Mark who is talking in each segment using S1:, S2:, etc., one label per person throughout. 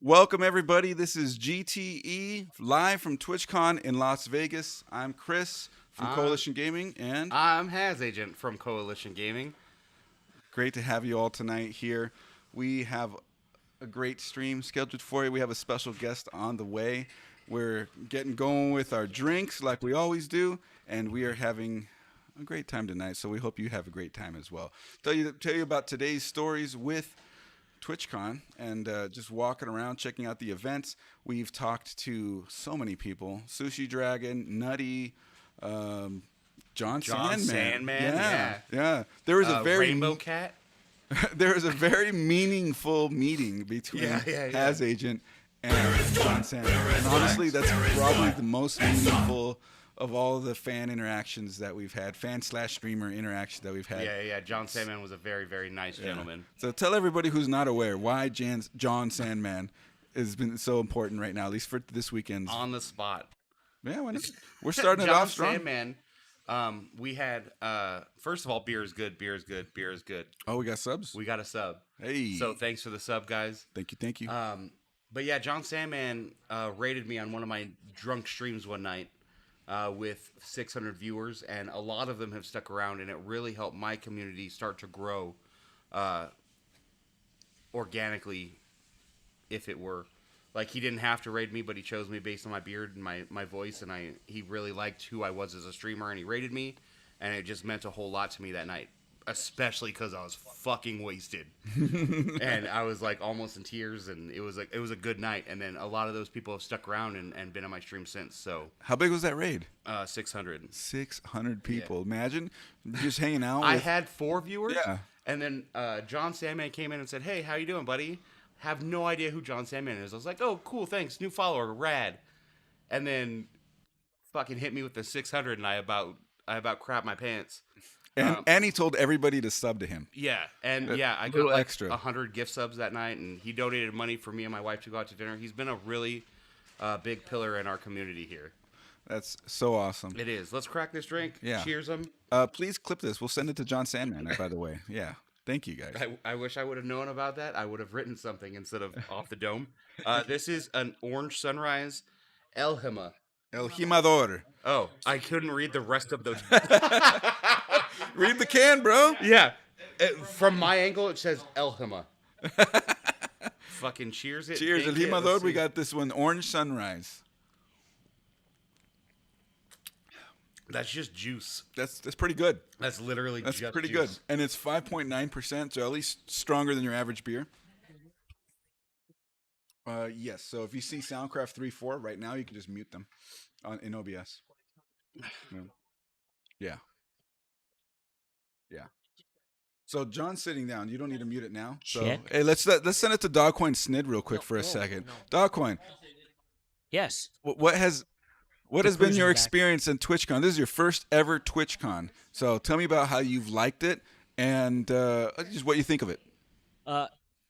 S1: Welcome, everybody. This is GTE live from TwitchCon in Las Vegas. I'm Chris from Coalition Gaming, and
S2: I'm Has Agent from Coalition Gaming.
S1: Great to have you all tonight here. We have a great stream scheduled for you. We have a special guest on the way. We're getting going with our drinks like we always do, and we are having a great time tonight, so we hope you have a great time as well. Tell you about today's stories with TwitchCon and just walking around, checking out the events. We've talked to so many people: Sushi Dragon, Nutty, John Sandman. Yeah. There was a very
S2: Rainbow Cat.
S1: there was a very meaningful meeting between Has Agent and John Sandman. And honestly, that's probably the most meaningful of all the fan interactions that we've had, fan/streamer interactions that we've had.
S2: Yeah. John Sandman was a very, very nice gentleman.
S1: So tell everybody who's not aware why John Sandman has been so important right now, at least for this weekend.
S2: On the spot.
S1: Yeah, we're starting it off strong.
S2: John Sandman, we had, first of all, beer is good.
S1: Oh, we got subs?
S2: We got a sub.
S1: Hey.
S2: So thanks for the sub, guys.
S1: Thank you.
S2: But yeah, John Sandman rated me on one of my drunk streams one night. With 600 viewers, and a lot of them have stuck around, and it really helped my community start to grow organically, if it were. Like, he didn't have to raid me, but he chose me based on my beard and my voice, and he really liked who I was as a streamer, and he rated me, and it just meant a whole lot to me that night, especially because I was fucking wasted. And I was like almost in tears, and it was a good night. And then a lot of those people have stuck around and been on my stream since. So
S1: how big was that raid?
S2: 600.
S1: 600 people. Yeah. Imagine just hanging out.
S2: I had 4 viewers.
S1: Yeah.
S2: And then John Sandman came in and said, "Hey, how you doing, buddy?" Have no idea who John Sandman is. I was like, "Oh, cool, thanks, new follower, rad." And then fucking hit me with the 600, and I about crapped my pants.
S1: And he told everybody to sub to him.
S2: Yeah, and I got like
S1: extra
S2: 100 gift subs that night, and he donated money for me and my wife to go out to dinner. He's been a really big pillar in our community here.
S1: That's so awesome.
S2: It is. Let's crack this drink.
S1: Yeah.
S2: Cheers them.
S1: Please clip this. We'll send it to John Sandman, by the way. Yeah. Thank you, guys.
S2: I wish I would have known about that. I would have written something instead of off the dome. This is an Orange Sunrise El Hima.
S1: El Jimador.
S2: Oh, I couldn't read the rest of those.
S1: Read the can, bro.
S2: Yeah. From my angle, it says El Hima. Fucking cheers it.
S1: Cheers, El Jimador. We got this one, Orange Sunrise.
S2: That's just juice.
S1: That's pretty good.
S2: That's literally
S1: That's
S2: just
S1: pretty
S2: juice.
S1: good. And it's 5.9%, so at least stronger than your average beer. Yes, so if you see Soundcraft 3.4 right now, you can just mute them in OBS. Yeah. So John's sitting down. You don't need to mute it now. So hey, let's send it to Dogcoin Snid real quick for a second. No. Dogcoin.
S3: Yes.
S1: What has been your experience in TwitchCon? This is your first ever TwitchCon. So tell me about how you've liked it and just what you think of it.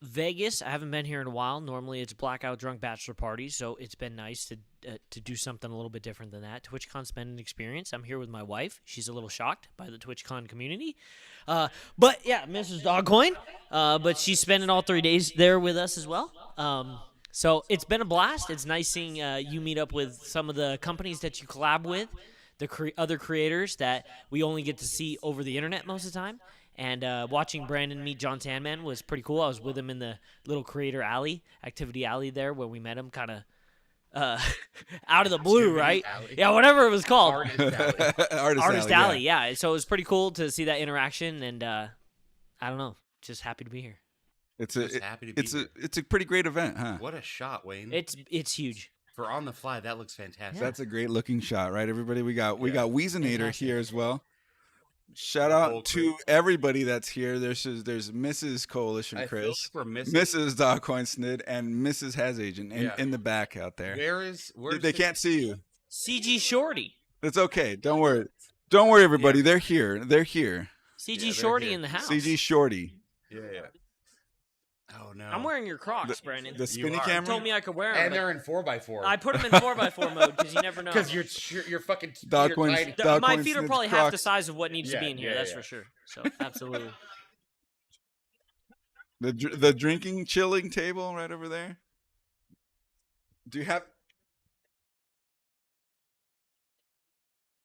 S3: Vegas, I haven't been here in a while. Normally it's blackout drunk bachelor parties, so it's been nice to do something a little bit different than that. TwitchCon's been an experience. I'm here with my wife. She's a little shocked by the TwitchCon community. But yeah, Mrs. Dogcoin. But she's spending all 3 days there with us as well. So it's been a blast. It's nice seeing you meet up with some of the companies that you collab with, the other creators that we only get to see over the internet most of the time. And watching Brandon meet John Sandman was pretty cool. I was with him in the little creator alley, activity alley there where we met him kind of out of the blue, right? Alley. Yeah, whatever it was called. Artist alley, yeah. So it was pretty cool to see that interaction, and I don't know, just happy to be here.
S1: It's a pretty great event, huh?
S2: What a shot, Wayne.
S3: It's huge.
S2: For on the fly, that looks fantastic.
S1: Yeah. That's a great looking shot, right, everybody? We got Weezinator here as well. Shout out to everybody that's here. There's Mrs. Coalition Chris, Mrs. Dogcoin Snid, and Mrs. Has Agent in the back out there.
S2: Where's
S1: they can't see you.
S3: CG Shorty.
S1: It's okay. Don't worry. Don't worry, everybody. Yeah. They're here.
S3: CG Shorty in the house.
S1: CG Shorty.
S2: Yeah. Oh no!
S3: I'm wearing your Crocs, Brandon.
S1: The spinny camera.
S3: You told me I could wear them,
S2: and they're in 4x4.
S3: I put them in 4x4 mode because you never know.
S2: Because you're fucking.
S3: My feet are probably
S1: Crocs.
S3: half the size of what needs to be in here.
S2: Yeah,
S3: that's for sure. So absolutely.
S1: The drinking chilling table right over there. Do you have?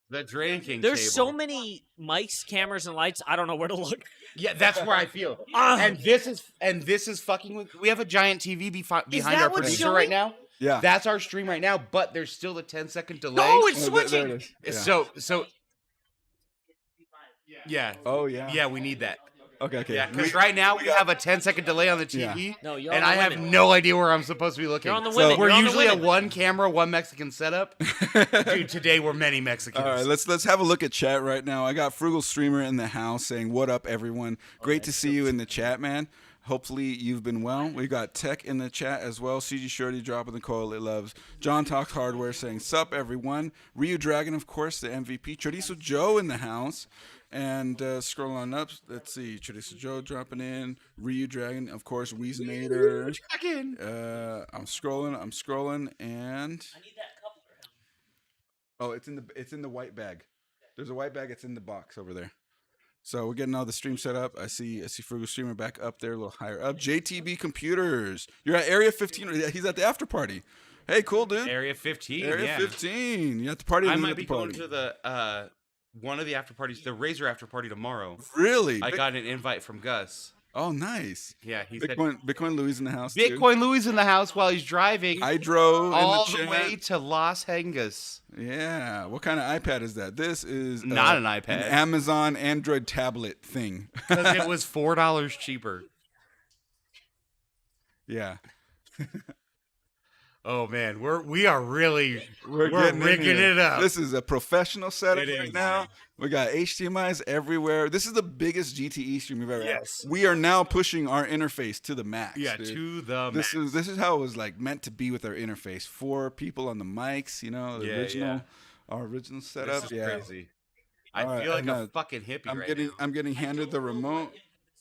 S2: The drinking
S3: There's
S2: table.
S3: so many mics, cameras, and lights. I don't know where to look.
S2: Yeah, that's where I feel.
S3: Ah.
S2: And this is fucking with. We have a giant TV behind
S3: that
S2: our
S3: what's
S2: producer
S3: showing?
S2: right now.
S1: Yeah.
S2: That's our stream right now, but there's still a 10-second delay.
S3: No, it's
S1: Oh, there
S3: switching.
S1: it is. Yeah.
S2: So yeah.
S1: Oh yeah.
S2: Yeah, we need that.
S1: Okay. Okay.
S2: Yeah, because right now we have a 10-second delay on the TV,
S3: No, you're
S2: and
S3: on the
S2: I have
S3: women.
S2: no idea where I'm supposed to be looking.
S3: You're on the
S1: So-
S3: women.
S2: We're
S3: You're on the
S2: usually a
S3: women.
S2: one camera, one Mexican setup. Dude, today we're many Mexicans.
S1: All right, let's have a look at chat right now. I got Frugal Streamer in the house saying, "What up, everyone? Great to see you in the chat, man. Hopefully you've been well." We got Tech in the chat as well. CG Shorty dropping the coil it loves. John Talks Hardware saying, "Sup, everyone?" Ryu Dragon, of course, the MVP. Chorizo Joe in the house. And scroll on up. Let's see. Chorizo Joe dropping in. Ryu Dragon, of course. Weeznator. I'm scrolling, and oh, it's in the white bag. There's a white bag. It's in the box over there. So we're getting all the stream set up. I see Frugal Streamer back up there, a little higher up. JTB Computers. You're at Area 15. He's at the after party. Hey, cool, dude.
S2: Area 15.
S1: Area 15. You at the party?
S2: I
S1: or
S2: might
S1: at
S2: be
S1: the
S2: going
S1: party?
S2: to the one of the after parties, the Razor after party tomorrow.
S1: Really?
S2: I got an invite from Gus.
S1: Oh, nice.
S2: Yeah, he said
S1: Bitcoin Louis in the house. Too.
S2: Bitcoin Louis in the house while he's driving
S1: I drove
S2: all
S1: in the
S2: the
S1: chat.
S2: way to Las Vegas.
S1: Yeah. What kind of iPad is that? This is
S2: Not an iPad.
S1: An Amazon Android tablet thing.
S2: Because it was $4 cheaper.
S1: Yeah.
S2: Oh man, we are really we're
S1: getting in
S2: rigging
S1: here.
S2: it up.
S1: This is a professional setup
S2: It
S1: right
S2: is.
S1: now. We got HDMI's everywhere. This is the biggest GTE stream we've ever had.
S2: Yes.
S1: We are now pushing our interface to the max.
S2: Yeah,
S1: dude.
S2: to the
S1: This
S2: max.
S1: is how it was like meant to be with our interface. 4 people on the mics, the
S2: Yeah,
S1: original our original setup.
S2: This is
S1: Yeah.
S2: crazy. I
S1: All right,
S2: feel like
S1: I'm
S2: a
S1: not-
S2: fucking hippie right now.
S1: I'm getting handed the remote.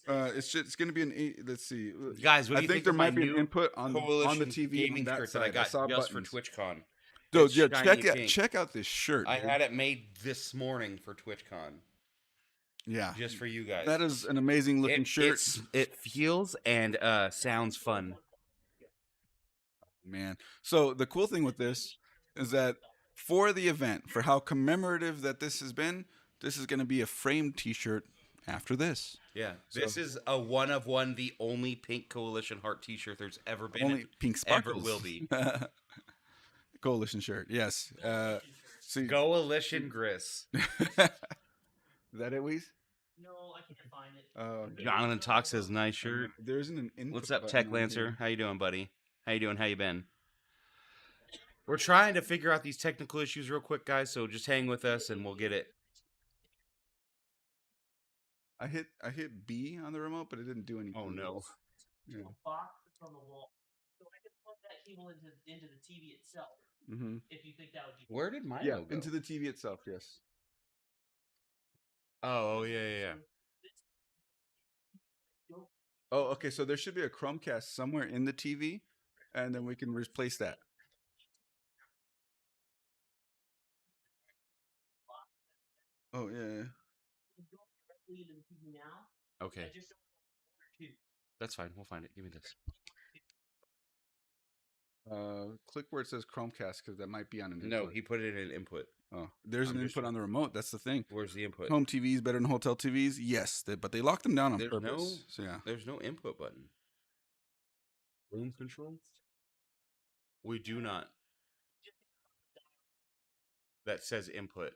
S1: It's going to be an 8. Let's see.
S2: Guys, what do
S1: I
S2: you
S1: think
S2: think
S1: there
S2: of my
S1: might be an
S2: new
S1: input on the
S2: Coalition
S1: TV
S2: gaming
S1: on that
S2: shirt
S1: side.
S2: that I got
S1: saw
S2: just
S1: buttons.
S2: for TwitchCon.
S1: Dude,
S2: It's
S1: yeah,
S2: shiny pink.
S1: check out this shirt.
S2: I
S1: dude.
S2: had it made this morning for TwitchCon,
S1: Yeah.
S2: just for you guys.
S1: That is an amazing looking shirt.
S2: It feels and sounds fun.
S1: Man. So the cool thing with this is that for the event, for how commemorative that this has been, this is going to be a framed T-shirt after this.
S2: Yeah, this is a one of one, the only pink Coalition Heart T-shirt there's ever been.
S1: Only pink sparkles.
S2: ever will be.
S1: Coalition shirt. Yes. See,
S2: Coalition Gris.
S1: is that it, Weez?
S3: No, I can't find it.
S2: Jonathan Talk says nice shirt.
S1: There isn't an input
S2: What's up,
S1: button
S2: Tech
S1: on
S2: Lancer?
S1: here.
S2: How you doing, buddy? How you doing? How you been? We're trying to figure out these technical issues real quick, guys. So just hang with us, and we'll get it.
S1: I hit B on the remote, but it didn't do anything.
S2: Oh no!
S1: Yeah.
S3: Box that's on the wall, so I can plug that cable into the TV itself.
S1: Mm-hmm.
S3: If you think that would be.
S2: Where did my
S1: Yeah,
S2: logo?
S1: into the TV itself. Yes.
S2: Oh yeah.
S1: Oh, okay. So there should be a Chromecast somewhere in the TV, and then we can replace that. Oh yeah.
S2: Okay, that's fine. We'll find it. Give me this.
S1: Click where it says Chromecast because that might be on an input.
S2: No, he put it in input.
S1: Oh, there's
S2: I'm
S1: an
S2: just-
S1: input on the remote. That's the thing.
S2: Where's the input?
S1: Home TVs better than hotel TVs. Yes, but they locked them down on
S2: There's
S1: purpose.
S2: no-
S1: So yeah.
S2: There's no input button. Room control? We do not. That says input.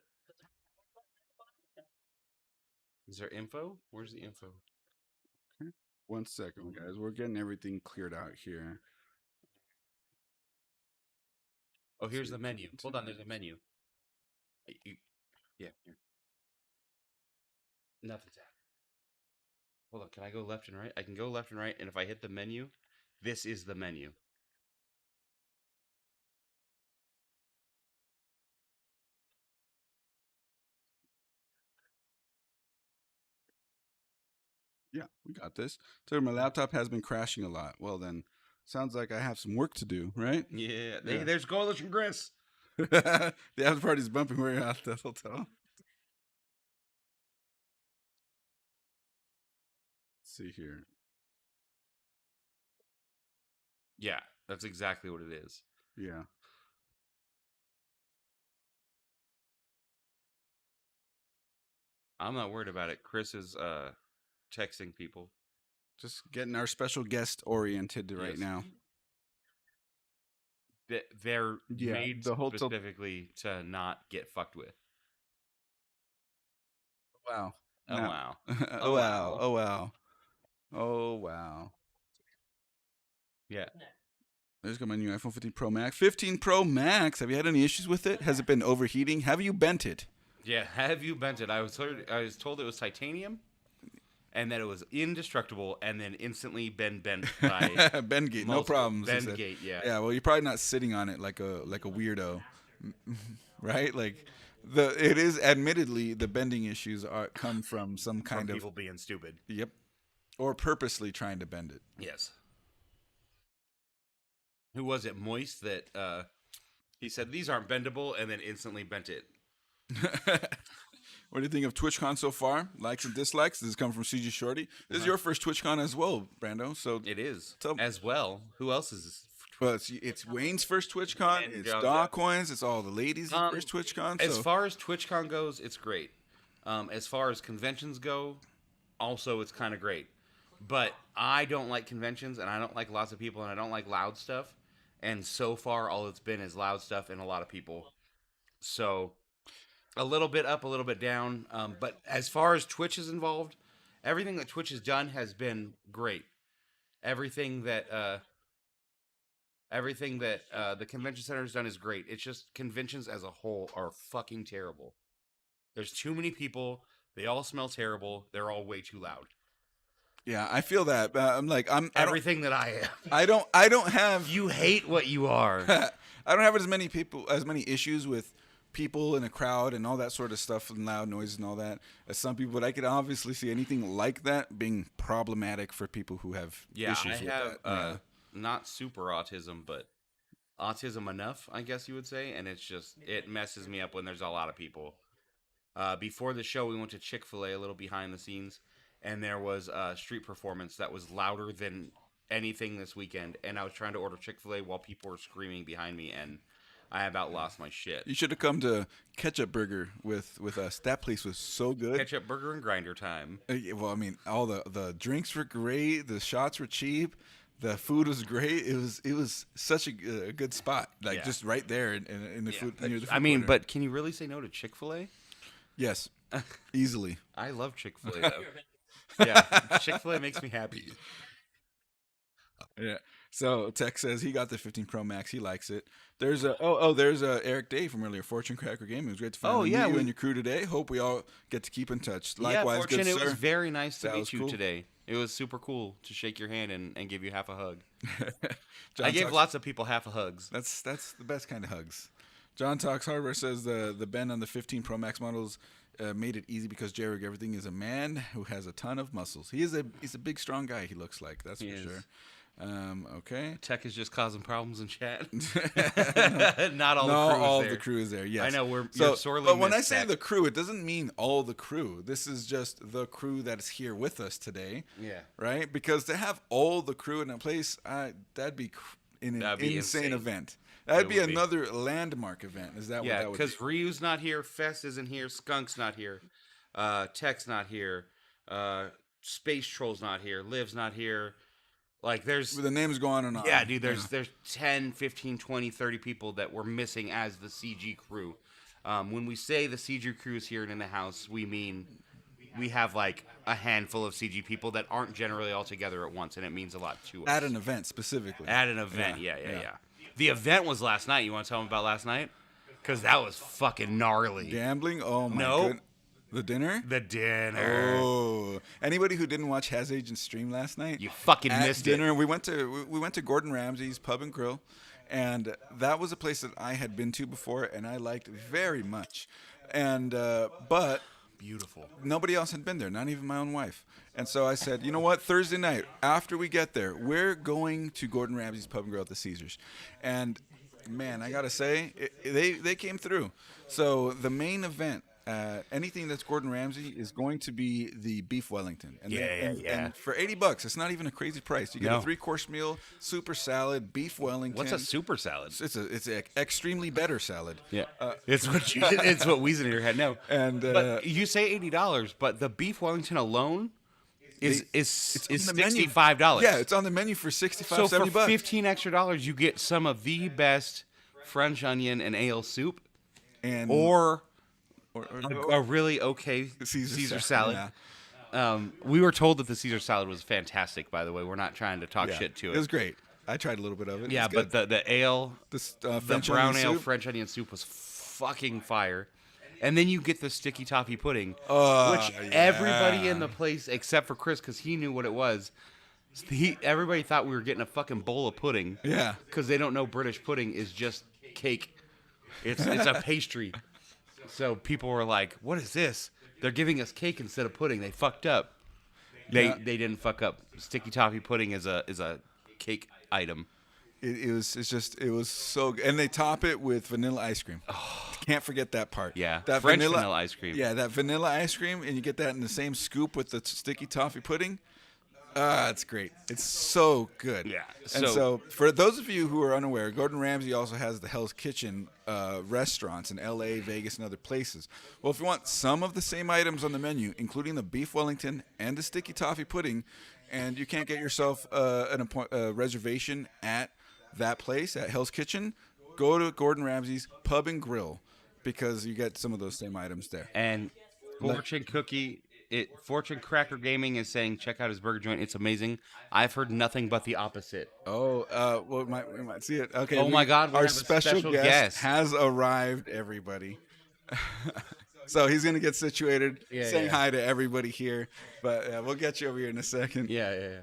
S2: Is there info? Where's the info?
S1: 1 second, guys. We're getting everything cleared out here.
S2: Oh, here's the menu. Hold on, there's a menu. Yeah, here. Nothing's happening. Hold on, can I go left and right? I can go left and right, and if I hit the menu, this is the menu.
S1: Yeah, we got this. So my laptop has been crashing a lot. Well, then, sounds like I have some work to do, right?
S2: Yeah,
S1: Yeah.
S2: there's Coalition Gris.
S1: The after party's bumping. We're at the hotel. Let's see here.
S2: Yeah, that's exactly what it is.
S1: Yeah.
S2: I'm not worried about it. Chris is texting people.
S1: Just getting our special guest oriented right
S2: Yes.
S1: now.
S2: They're
S1: Yeah,
S2: made
S1: the whole
S2: specifically to not get fucked with.
S1: wow.
S2: Oh
S1: No.
S2: wow.
S1: Oh wow. Oh wow. Oh wow.
S2: Yeah.
S1: There's got my new iPhone 15 Pro Max. 15 Pro Max. Have you had any issues with it? Has it been overheating? Have you bent it?
S2: Yeah. Have you bent it? I was told it was titanium, and that it was indestructible, and then instantly been bent by
S1: Bengate, no problems. he said.
S2: Bengate. Yeah.
S1: Yeah, well, you're probably not sitting on it like a weirdo, right? Like it is admittedly the bending issues come from some
S2: From
S1: kind of
S2: people being stupid.
S1: yep, or purposely trying to bend it.
S2: Yes. Who was it? Moist that he said these aren't bendable, and then instantly bent it.
S1: What do you think of TwitchCon so far? Likes and dislikes? This is coming from CG Shorty. This is your first TwitchCon as well, Brando. So
S2: It is
S1: Tell-
S2: as well. Who else is this?
S1: well, it's Wayne's first TwitchCon.
S2: And
S1: It's
S2: John's,
S1: Dog Coins. It's all the ladies' first TwitchCon.
S2: As
S1: So
S2: far as TwitchCon goes, it's great. As far as conventions go, also it's kind of great. But I don't like conventions, and I don't like lots of people, and I don't like loud stuff. And so far, all it's been is loud stuff and a lot of people. So a little bit up, a little bit down. But as far as Twitch is involved, everything that Twitch has done has been great. Everything that the convention center has done is great. It's just conventions as a whole are fucking terrible. There's too many people. They all smell terrible. They're all way too loud.
S1: yeah, I feel that. I'm
S2: Everything that I am.
S1: I don't have
S2: You hate what you are.
S1: I don't have as many issues with people in a crowd and all that sort of stuff and loud noises and all that as some people, but I could obviously see anything like that being problematic for people who have
S2: Yeah,
S1: issues
S2: I
S1: with
S2: have
S1: that.
S2: not super autism, but autism enough, I guess you would say, and it messes me up when there's a lot of people. Before the show, we went to Chick-fil-A, a little behind the scenes, and there was a street performance that was louder than anything this weekend, and I was trying to order Chick-fil-A while people were screaming behind me, and I about lost my shit.
S1: You should have come to Ketchup Burger with us. That place was so good.
S2: Ketchup burger and grinder time.
S1: Yeah, well, I mean, all the drinks were great. The shots were cheap. The food was great. It was such a good spot, like
S2: Yeah.
S1: just right there in the food. Near the food
S2: I mean,
S1: corner.
S2: but can you really say no to Chick-fil-A?
S1: yes, easily.
S2: I love Chick-fil-A, though. Yeah, Chick-fil-A makes me happy.
S1: Yeah. So Tech says he got the 15 Pro Max. He likes it. There's there's Eric Day from earlier, Fortune Cracker Gaming. It was great to finally meet you and your crew today. Hope we all get to keep in touch. Likewise,
S2: yeah, Fortune,
S1: good
S2: it
S1: sir.
S2: was very nice to
S1: That
S2: meet
S1: was
S2: you
S1: cool.
S2: today. It was super cool to shake your hand and give you half a hug.
S1: John
S2: I gave
S1: Talks-
S2: lots of people half a hugs.
S1: That's the best kind of hugs. John Talks Hardware says the bend on the 15 Pro Max models made it easy because J-Rig Everything is a man who has a ton of muscles. He's a big strong guy. He looks like that's
S2: He
S1: for
S2: is.
S1: sure. Okay.
S2: Tech is just causing problems in chat. Not all
S1: No,
S2: the crew
S1: all
S2: is there.
S1: the crew is there. Yes,
S2: I know, you're
S1: so.
S2: sorely
S1: But when I
S2: missed,
S1: say
S2: Tech.
S1: the crew, it doesn't mean all the crew. This is just the crew that is here with us today.
S2: Yeah.
S1: Right. Because to have all the crew in a place, that'd be an
S2: That'd be
S1: insane
S2: insane.
S1: event. That'd
S2: It
S1: be
S2: would be.
S1: another landmark event. Is that what
S2: Yeah,
S1: that would be?
S2: because Ryu's not here, Fest isn't here, Skunk's not here, Tech's not here, Space Troll's not here, Liv's not here. Like, there's...
S1: The names go on and on.
S2: Yeah, dude, there's 10, 15, 20, 30 people that we're missing as the CG crew. When we say the CG crew is here and in the house, we mean we have, like, a handful of CG people that aren't generally all together at once, and it means a lot to us.
S1: At an event specifically.
S2: At an event,
S1: Yeah,
S2: yeah.
S1: yeah.
S2: The event was last night. You want to tell them about last night? Because that was fucking gnarly.
S1: Gambling? Oh my
S2: No.
S1: god. The dinner?
S2: The dinner.
S1: Oh. Anybody who didn't watch Has Agent stream last night?
S2: You fucking
S1: at
S2: missed
S1: dinner,
S2: it.
S1: we went to Gordon Ramsay's Pub and Grill, and that was a place that I had been to before and I liked very much. And but
S2: Beautiful.
S1: nobody else had been there, not even my own wife. And so I said, you know what? Thursday night, after we get there, we're going to Gordon Ramsay's Pub and Grill at the Caesars. And man, I gotta say, they came through. So the main event anything that's Gordon Ramsay is going to be the beef Wellington. And
S2: Yeah.
S1: And for $80, it's not even a crazy price. You get
S2: No.
S1: a 3-course meal, super salad, beef Wellington.
S2: What's a super salad?
S1: It's an extremely better salad.
S2: Yeah, it's what Weezener had. No,
S1: And
S2: but you say $80, but the beef Wellington alone is
S1: on the menu.
S2: $65.
S1: Yeah, it's on the menu for 65,
S2: so
S1: 70
S2: for
S1: bucks.
S2: $15 extra, you get some of the best French onion and ale soup,
S1: And
S2: or
S1: or
S2: a really okay
S1: Caesar
S2: salad.
S1: Yeah.
S2: We were told that the Caesar salad was fantastic. By the way, we're not trying to talk
S1: Yeah.
S2: shit to
S1: It was great. I tried a little bit of it.
S2: Yeah,
S1: It's
S2: but
S1: good.
S2: the ale,
S1: This,
S2: the
S1: French
S2: brown
S1: onion
S2: ale
S1: soup.
S2: French onion soup was fucking fire. And then you get the sticky toffee pudding, which
S1: yeah.
S2: everybody in the place, except for Chris, because he knew what it was, everybody thought we were getting a fucking bowl of pudding.
S1: Yeah.
S2: Because they don't know British pudding is just cake. It's a pastry. So people were like, "What is this? They're giving us cake instead of pudding. They fucked up." They didn't fuck up. Sticky toffee pudding is a cake item.
S1: It was so good. And they top it with vanilla ice cream. Can't forget that part.
S2: Yeah,
S1: That
S2: French vanilla ice cream.
S1: Yeah, that vanilla ice cream, and you get that in the same scoop with the sticky toffee pudding. It's great. It's so good.
S2: Yeah.
S1: And so for those of you who are unaware, Gordon Ramsay also has the Hell's Kitchen restaurants in L.A., Vegas, and other places. Well, if you want some of the same items on the menu, including the beef Wellington and the sticky toffee pudding, and you can't get yourself a reservation at that place, at Hell's Kitchen, go to Gordon Ramsay's Pub and Grill, because you get some of those same items there.
S2: And Fortune Cracker Gaming is saying, check out his burger joint. It's amazing. I've heard nothing but the opposite.
S1: Oh, well, we might see it. Okay.
S2: Oh my God, we
S1: our
S2: have a special guest
S1: has arrived. Everybody. So he's gonna get situated, saying hi to everybody here. But we'll get you over here in a second.
S2: Yeah.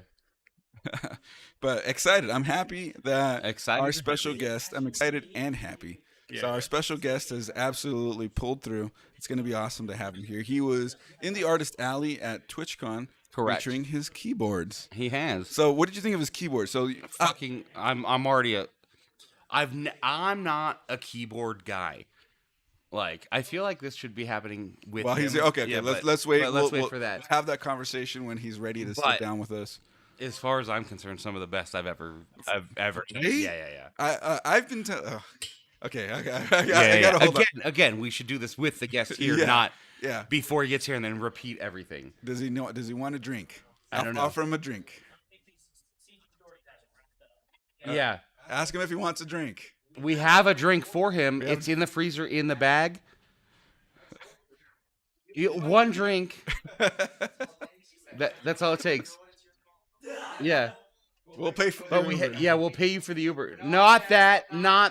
S1: But excited. I'm happy that
S2: Excited
S1: our
S2: and
S1: special guest. I'm excited and happy. So our special guest has absolutely pulled through. It's going to be awesome to have him here. He was in the Artist Alley at TwitchCon,
S2: Correct.
S1: featuring his keyboards.
S2: He has.
S1: So what did you think of his keyboard? So
S2: I'm not a keyboard guy. Like, I feel like this should be happening with
S1: Well,
S2: him.
S1: he's okay.
S2: Yeah,
S1: let's wait.
S2: but let's
S1: We'll
S2: wait for that.
S1: Have that conversation when he's ready to sit
S2: But-
S1: down with us.
S2: As far as I'm concerned, some of the best I've ever.
S1: Hey?
S2: Yeah.
S1: I've been. Okay. I gotta hold on.
S2: Again, we should do this with the guest here,
S1: Yeah.
S2: not
S1: Yeah.
S2: before he gets here and then repeat everything.
S1: Does he know? Does he want a drink?
S2: I don't know.
S1: Offer him a drink.
S2: Yeah.
S1: Ask him if he wants a drink.
S2: We have a drink for him.
S1: Yeah.
S2: It's in the freezer in the bag. One drink. That's all it takes. Yeah.
S1: We'll pay for.
S2: But
S1: the Uber.
S2: we'll pay you for the Uber. Not that. No,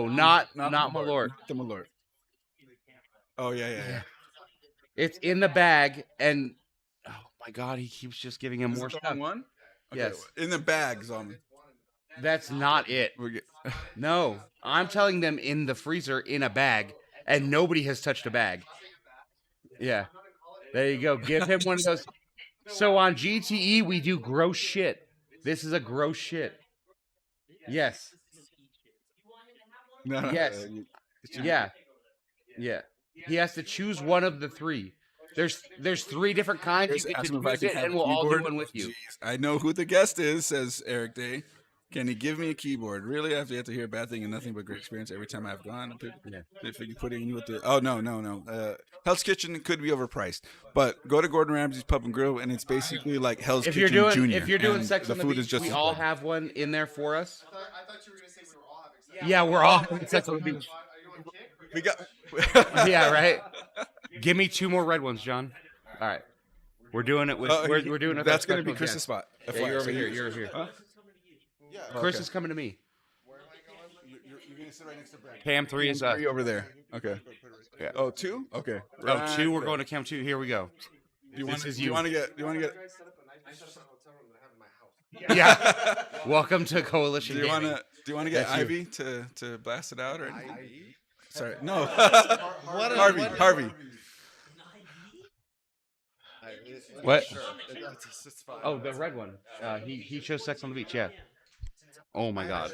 S2: not my lord.
S1: Not the Malort. Oh yeah.
S2: It's in the bag, and oh my God, he keeps just giving him
S1: Is
S2: more
S1: it the
S2: stuff.
S1: wrong one? Okay,
S2: Yes.
S1: in the bag, Zombie.
S2: That's not it. No, I'm telling them in the freezer in a bag, and nobody has touched a bag. Yeah, there you go. Give him one of those. So on GTE, we do gross shit. This is a gross shit. Yes.
S1: No,
S2: Yes. Yeah. He has to choose one of the three. There's three different kinds. You get
S1: Ask
S2: to
S1: him if I
S2: choose
S1: can
S2: it,
S1: have
S2: and
S1: a
S2: we'll all do
S1: keyboard.
S2: one with you.
S1: Jeez, I know who the guest is, says Eric Day. Can he give me a keyboard? Really? After you have to hear a bad thing and nothing but great experience every time I've gone? If you put in with the no. Hell's Kitchen could be overpriced, but go to Gordon Ramsay's Pub and Grill, and it's basically like Hell's
S2: If
S1: Kitchen
S2: you're doing
S1: Junior.
S2: if you're doing
S1: and
S2: sex
S1: the
S2: on the
S1: food
S2: beach,
S1: is just
S2: we
S1: as
S2: all
S1: good.
S2: have one in there for us.
S4: I thought you were going to say we were all having sex.
S2: Yeah, we're all having sex on the beach.
S1: We got.
S2: Yeah, right. Give me two more red ones, John. All right, we're doing it with we're doing it.
S1: That's going to be
S2: with
S1: Chris's spot.
S2: Yeah, you're over here. You're over here.
S1: Huh?
S2: Chris
S1: Okay.
S2: is coming to me.
S1: You're going to sit right next to Brad.
S2: Cam 3 is us.
S1: Three over there. Okay.
S2: Yeah.
S1: Oh, two? Okay.
S2: Oh, two. We're
S1: Right
S2: going to Cam 2. Here we go.
S1: Do you want
S2: This is
S1: to
S2: you.
S1: get? Do you want to get?
S4: I set up a nice hotel room that I have in my house.
S2: Yeah. Welcome to Coalition
S1: Do you want
S2: Gaming.
S1: to? Do you want to get
S2: That's you.
S1: Ivy to blast it out or anything? Sorry, no.
S4: What
S1: Harvey.
S2: What?
S4: It's fine.
S2: Oh, the red one. He chose Sex on the Beach. Yeah. Oh my god.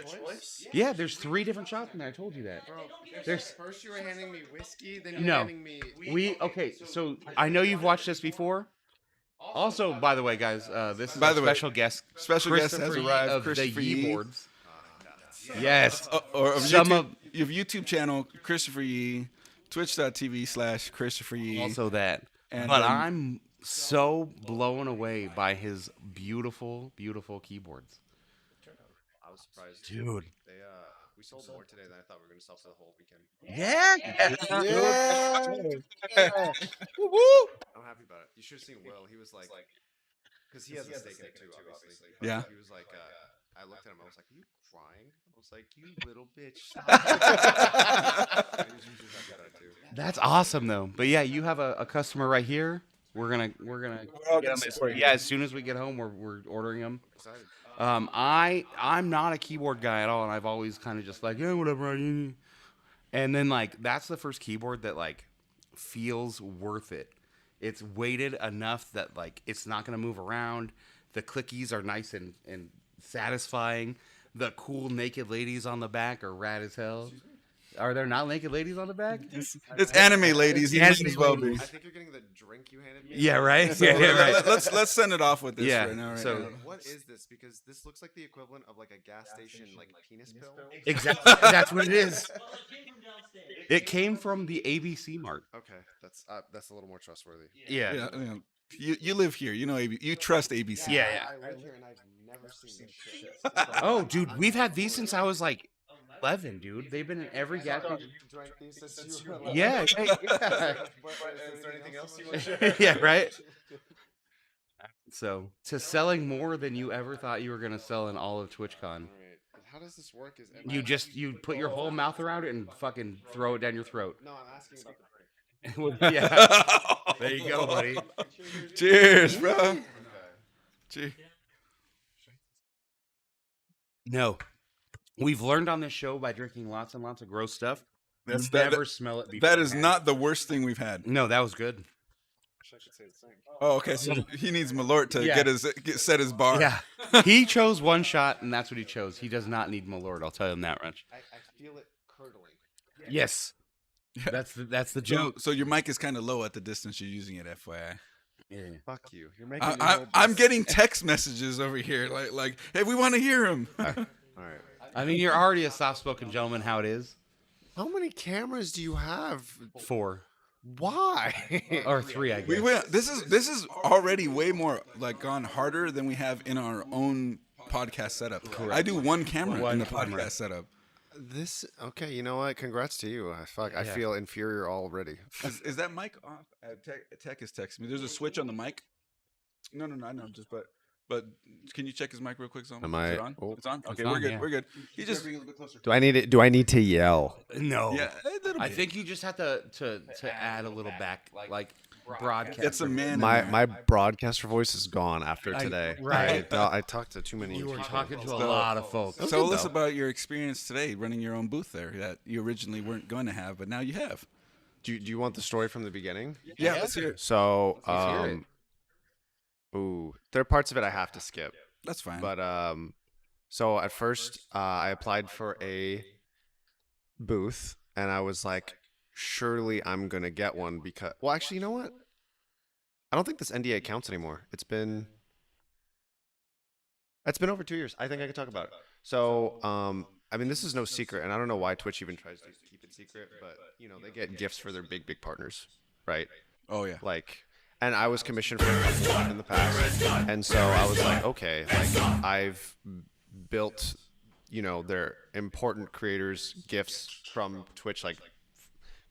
S2: Yeah, there's 3 different shots in there. I told you that.
S4: Bro,
S2: There's
S4: first you were handing me whiskey, then you're
S2: no.
S4: handing me.
S2: Okay, so I know you've watched this before. Also, by the way, guys, this is
S1: By
S2: our
S1: the way,
S2: special guest.
S1: special guest has
S2: Christopher Yee
S1: arrived,
S2: of
S1: Christopher
S2: the
S1: Yee.
S2: Yee-boards. Yes.
S1: Or of
S2: Some
S1: YouTube,
S2: of
S1: your YouTube channel, Christopher Yee, twitch.tv/Christopher Yee.
S2: also that.
S1: And
S2: But
S1: then-
S2: I'm so blown away by his beautiful, beautiful keyboards.
S4: I was surprised.
S2: Dude.
S4: They we sold more today than I thought we were gonna sell for the whole weekend.
S2: Yeah.
S4: I'm happy about it. You should have seen Will. He was like, because he has a stake in it too, obviously.
S1: Yeah.
S4: He was like, I looked at him. I was like, "Are you crying?" I was like, "You little bitch." He was happy about it too.
S2: That's awesome though. But yeah, you have a customer right here. We're gonna get 'em as soon as we get home, we're ordering them.
S4: Excited.
S2: I'm not a keyboard guy at all, and I've always kind of just like, yeah, whatever. And then like that's the first keyboard that like feels worth it. It's weighted enough that like it's not gonna move around. The clickies are nice and satisfying. The cool naked ladies on the back are rad as hell. Are there not naked ladies on the back?
S1: It's anime ladies. You might as well be.
S4: I think you're getting the drink you handed me.
S2: Yeah, right.
S1: So, let's send it off with this
S2: Yeah,
S1: right now. Right
S2: so-
S1: now.
S4: What is this? Because this looks like the equivalent of like a gas station like penis pill.
S2: Exactly. That's what it is. It came from the ABC Mart.
S4: Okay, that's a little more trustworthy.
S2: Yeah.
S1: Yeah, you live here. You know, you trust ABC.
S2: Yeah.
S4: I live here and I've never seen this shit.
S2: Oh, dude, we've had these since I was like 11, dude. They've been in every gas station.
S4: Drank these since you were
S2: Yeah.
S4: Is there anything else you want to share?
S2: Yeah, right? So, to selling more than you ever thought you were going to sell in all of TwitchCon.
S4: Alright, how does this work?
S2: You put your whole mouth around it and fucking throw it down your throat.
S4: No, I'm asking about the drink.
S2: Yeah. There you go, buddy.
S1: Cheers, bro. Cheers.
S2: No. We've learned on this show by drinking lots and lots of gross stuff.
S1: That's
S2: Never smell it before.
S1: that is not the worst thing we've had.
S2: No, that was good.
S4: I should say the same.
S1: Oh, okay. So he needs Malort to
S2: Yeah.
S1: set his bar.
S2: Yeah. He chose one shot, and that's what he chose. He does not need Malort. I'll tell him that much.
S4: I feel it curdling.
S2: Yes. That's the
S1: So,
S2: joke.
S1: so your mic is kind of low at the distance you're using it, FYI.
S2: Yeah.
S4: Fuck you. You're making me
S1: I'm getting text messages over here, like, hey, we want to hear him.
S4: All right.
S2: I mean, you're already a soft-spoken gentleman. How it is?
S4: How many cameras do you have?
S2: 4
S4: Why?
S2: or 3, I guess.
S1: We went. This is already way more like gone harder than we have in our own podcast setup. I do one camera in the
S2: camera.
S1: podcast setup.
S4: Okay, you know what? Congrats to you. I
S2: Yeah.
S4: feel inferior already.
S1: Is that mic off? Tech is texting me. There's a switch on the mic. No, I know. But can you check his mic real quick? Zom?
S4: Am
S1: Is it
S4: I-
S1: on?
S4: oh.
S1: It's on. Okay,
S2: on,
S1: we're good.
S2: yeah.
S1: We're good. He just
S4: Do I need to yell?
S2: No.
S1: yeah, a little
S2: I
S1: bit.
S2: think you just have to add a little back, like broadcast.
S1: It's a man. in
S4: My
S1: there.
S4: my broadcaster voice is gone after
S2: I-
S4: today.
S2: right.
S4: I talked to too many.
S2: You were
S4: people.
S2: talking to a
S1: So-
S2: lot of folks.
S1: Tell us about your experience today running your own booth there that you originally weren't going to have, but now you have.
S4: Do you want the story from the beginning?
S1: Yeah, let's hear it.
S4: So,
S2: Let's hear
S4: there are parts of it I have to skip.
S1: That's fine.
S4: But so at first I applied for a booth, and I was like, surely I'm gonna get one because. Well, actually, you know what? I don't think this NDA counts anymore. It's been over 2 years. I think I can talk about it. So, I mean, this is no secret, and I don't know why Twitch even tries to keep it secret, but you know, they get gifts for their big partners, right?
S1: oh yeah.
S4: Like, and I was commissioned for a couple in the past, and so I was like, okay, like I've built, you know, their important creators gifts from Twitch, like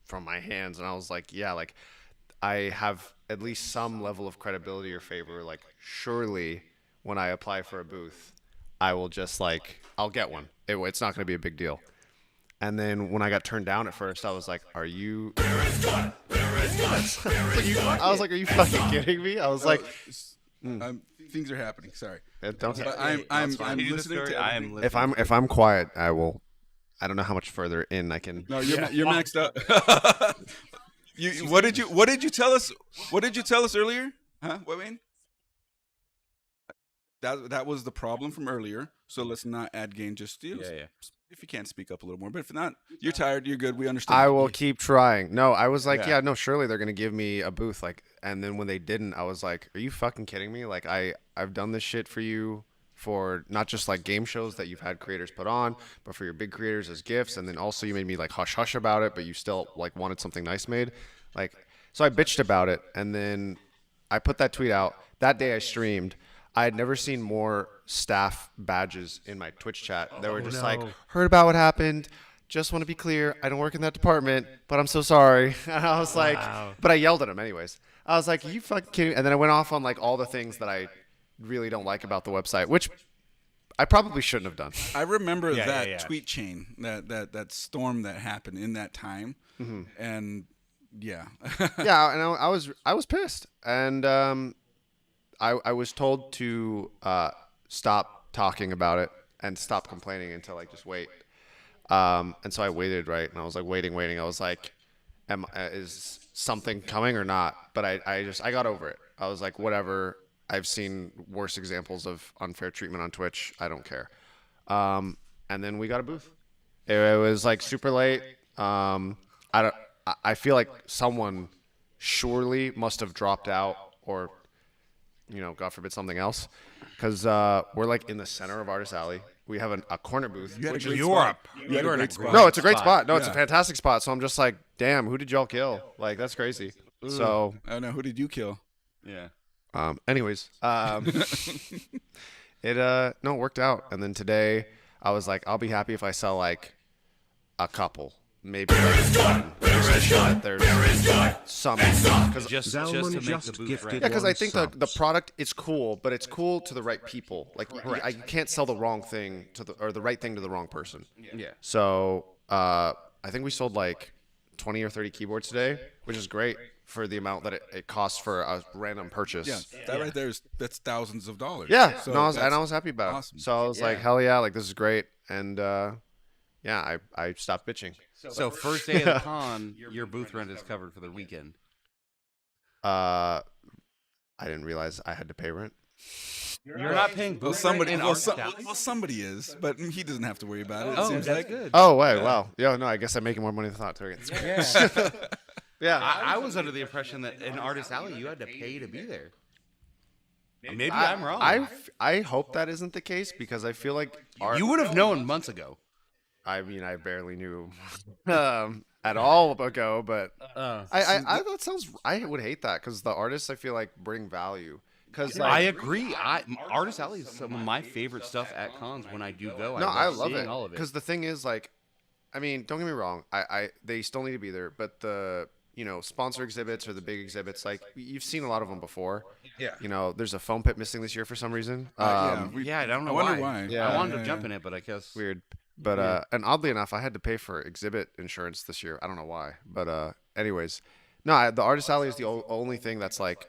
S4: from my hands, and I was like, yeah, like I have at least some level of credibility or favor. Like, surely when I apply for a booth, I will just like I'll get one. It's not going to be a big deal. And then when I got turned down at first, I was like, "Are you?" I was like, "Are you fucking kidding me?" I was like,
S1: Things are happening. Sorry.
S4: "Don't."
S1: But I'm
S2: Can you do the
S1: listening
S2: story?
S1: to
S2: I am
S1: everything.
S2: listening.
S4: If I'm quiet, I will. I don't know how much further in I can.
S1: No, you're maxed up. What did you tell us? What did you tell us earlier? Huh? What, Wayne? that was the problem from earlier. So let's not add gain. Just
S2: Yeah.
S1: if you can't speak up a little more. But if not, you're tired. You're good. We understand.
S4: I will keep trying. No, I was like,
S1: Yeah.
S4: yeah, no, surely they're gonna give me a booth. Like, and then when they didn't, I was like, are you fucking kidding me? Like, I've done this shit for you for not just like game shows that you've had creators put on, but for your big creators as gifts, and then also you made me like hush hush about it, but you still like wanted something nice made. Like, so I bitched about it, and then I put that tweet out. That day I streamed. I had never seen more staff badges in my Twitch chat. They were just like, heard about what happened. Just want to be clear, I don't work in that department, but I'm so sorry. And I was like, but I yelled at him anyways. I was like, you fucking kidding me? And then I went off on like all the things that I really don't like about the website, which I probably shouldn't have done.
S1: I remember
S2: Yeah,
S1: that
S2: yeah, yeah.
S1: tweet chain, that storm that happened in that time, and yeah,
S4: Yeah, and I was pissed, and I was told to stop talking about it and stop complaining and to like just wait. And so I waited, right? And I was like waiting. I was like, is something coming or not? But I got over it. I was like, whatever. I've seen worse examples of unfair treatment on Twitch. I don't care. And then we got a booth. It was like super late. I feel like someone surely must have dropped out or, you know, God forbid something else, because we're like in the center of Artist Alley. We have a corner booth.
S1: You had a
S4: which
S1: great
S4: is-
S1: spot.
S2: You
S1: You had a
S2: were in a
S1: great spot.
S4: no, it's a great spot. No, it's a
S1: Yeah.
S4: fantastic spot. So I'm just like, damn, who did y'all kill? Like, that's crazy. So,
S1: I know. Who did you kill?
S2: Yeah.
S4: anyways, it no, it worked out. And then today, I was like, I'll be happy if I sell like a couple, maybe like one, just to show that there's some. Because
S2: Just to
S5: Zalman
S2: make the
S5: just
S2: booth
S5: gifted
S2: right.
S4: yeah, because I
S5: one
S4: think
S5: sub.
S4: the product is cool, but it's cool to the right people. Like I can't sell the wrong thing to the right thing to the wrong person.
S2: Yeah.
S4: So I think we sold like 20 or 30 keyboards today, which is great for the amount that it costs for a random purchase.
S1: Yeah, that right there that's thousands of dollars.
S4: Yeah,
S1: So
S4: no, I
S1: that's
S4: was happy about
S1: awesome.
S4: it. So I was like, hell yeah, like this is great, and yeah, I stopped bitching.
S2: So first day of the con, your booth rent is covered for the weekend.
S4: I didn't realize I had to pay rent.
S2: You're not paying
S1: Well,
S2: booth
S1: somebody,
S2: rent in
S1: well,
S2: Artist Alley?
S1: somebody is, but he doesn't have to worry about it. It
S2: Oh,
S1: seems
S2: that's
S1: like.
S2: good.
S4: Oh, wait, wow. Yeah, no, I guess I'm making more money than I thought.
S2: Yeah.
S4: Yeah.
S2: I was under the impression that in Artist Alley you had to pay to be there. Maybe I'm wrong.
S4: I hope that isn't the case because I feel like
S2: You would have known months ago.
S4: I mean, I barely knew at all ago, but I that sounds. I would hate that because the artists I feel like bring value. Because
S2: I agree. Artist Alley is some of my favorite stuff at cons when I do go.
S4: no, I love
S2: seeing
S4: it.
S2: all of it.
S4: Because the thing is, like, I mean, don't get me wrong. They still need to be there, but the sponsor exhibits or the big exhibits, like you've seen a lot of them before.
S2: Yeah.
S4: There's a foam pit missing this year for some reason.
S2: Yeah, I don't know
S1: I wonder
S2: why.
S1: why.
S4: Yeah.
S2: I wanted
S1: Yeah,
S2: to jump
S1: yeah.
S2: in it, but I guess
S4: Weird. But and oddly enough, I had to pay for exhibit insurance this year. I don't know why. But anyways, no, the Artist Alley is the only thing that's like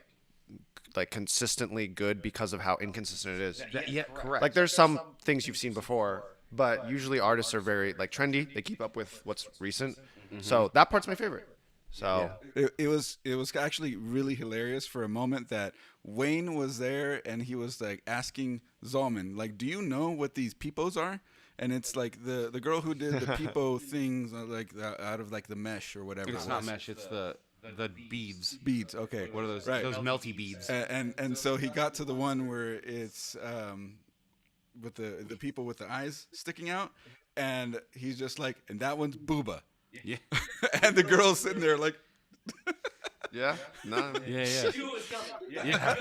S4: consistently good because of how inconsistent it is.
S2: Yeah, correct.
S4: Like there's some things you've seen before, but usually artists are very like trendy. They keep up with what's recent. So that part's my favorite. So
S1: It was actually really hilarious for a moment that Wayne was there and he was like asking Zalman, like, do you know what these peepos are? And it's like the girl who did the peepo things like out of like the mesh or whatever.
S2: it's
S1: it
S2: not
S1: was.
S2: mesh. It's the beads.
S1: Beads. Okay.
S2: What are those?
S1: Right.
S2: Those melty beads.
S1: And so he got to the one where it's with the people with the eyes sticking out, and he's just like, and that one's Booba.
S2: Yeah.
S1: And the girl's sitting there like,
S4: yeah, no,
S2: Yeah. Yeah.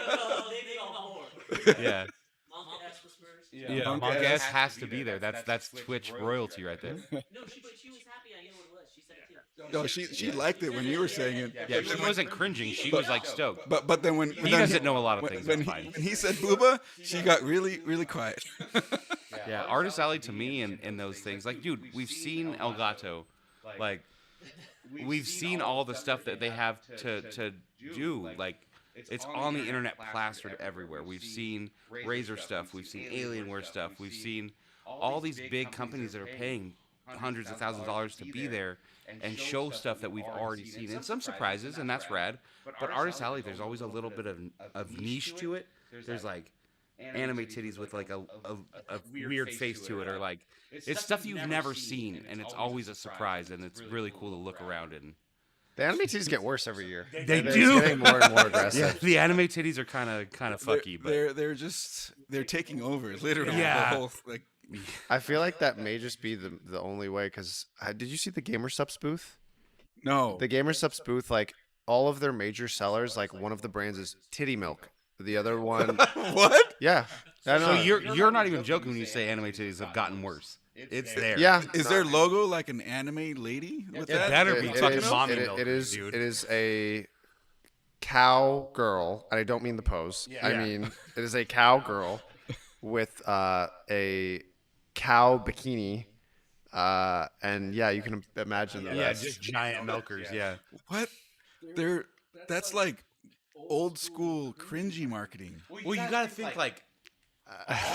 S2: Yeah.
S1: Monk
S2: Monk
S1: ass.
S2: ass has to be there. That's Twitch royalty right there.
S3: No, she was happy. I know what it was. She said it too.
S1: no, she liked it when you were saying it.
S2: Yeah, she wasn't cringing. She was like stoked.
S1: But then when
S2: He doesn't know a lot of things.
S1: When
S2: That's fine.
S1: when he said Booba, she got really quiet.
S2: Yeah, Artist Alley to me and those things. Like, dude, we've seen Elgato. Like, we've seen all the stuff that they have to do. Like, it's on the internet plastered everywhere. We've seen Razer stuff. We've seen Alienware stuff. We've seen all these big companies that are paying hundreds of thousands of dollars to be there and show stuff that we've already seen. And some surprises, and that's rad. But Artist Alley, there's always a little bit of niche to it. There's like anime titties with like a weird face to it, or like it's stuff you've never seen, and it's always a surprise, and it's really cool to look around and.
S4: The anime titties get worse every year.
S2: They
S4: They're
S2: do.
S4: getting more and more aggressive.
S2: Yeah, the anime titties are kind of fucky, but
S1: they're taking over literally.
S2: Yeah.
S1: The whole, like,
S4: I feel like that may just be the only way. Because did you see the GamerSupps booth?
S1: no.
S4: The GamerSupps booth, like all of their major sellers, like one of the brands is Titty Milk. The other one,
S1: What?
S4: yeah. I
S2: so
S4: know.
S2: you're not even joking when you say anime titties have gotten worse. It's there.
S4: Yeah.
S1: Is their logo like an anime lady with
S2: It
S1: that?
S2: better be.
S4: It
S2: Fucking
S4: is-
S2: mommy
S4: it-
S2: milk,
S4: it is.
S2: dude.
S4: It is a cow girl, and I don't mean the pose. I
S2: Yeah.
S4: mean it is a cow girl with a cow bikini, and yeah, you can imagine the
S2: Yeah,
S4: rest.
S2: just giant milkers. Yeah.
S1: What? That's like old school cringy marketing.
S2: Well, you gotta think like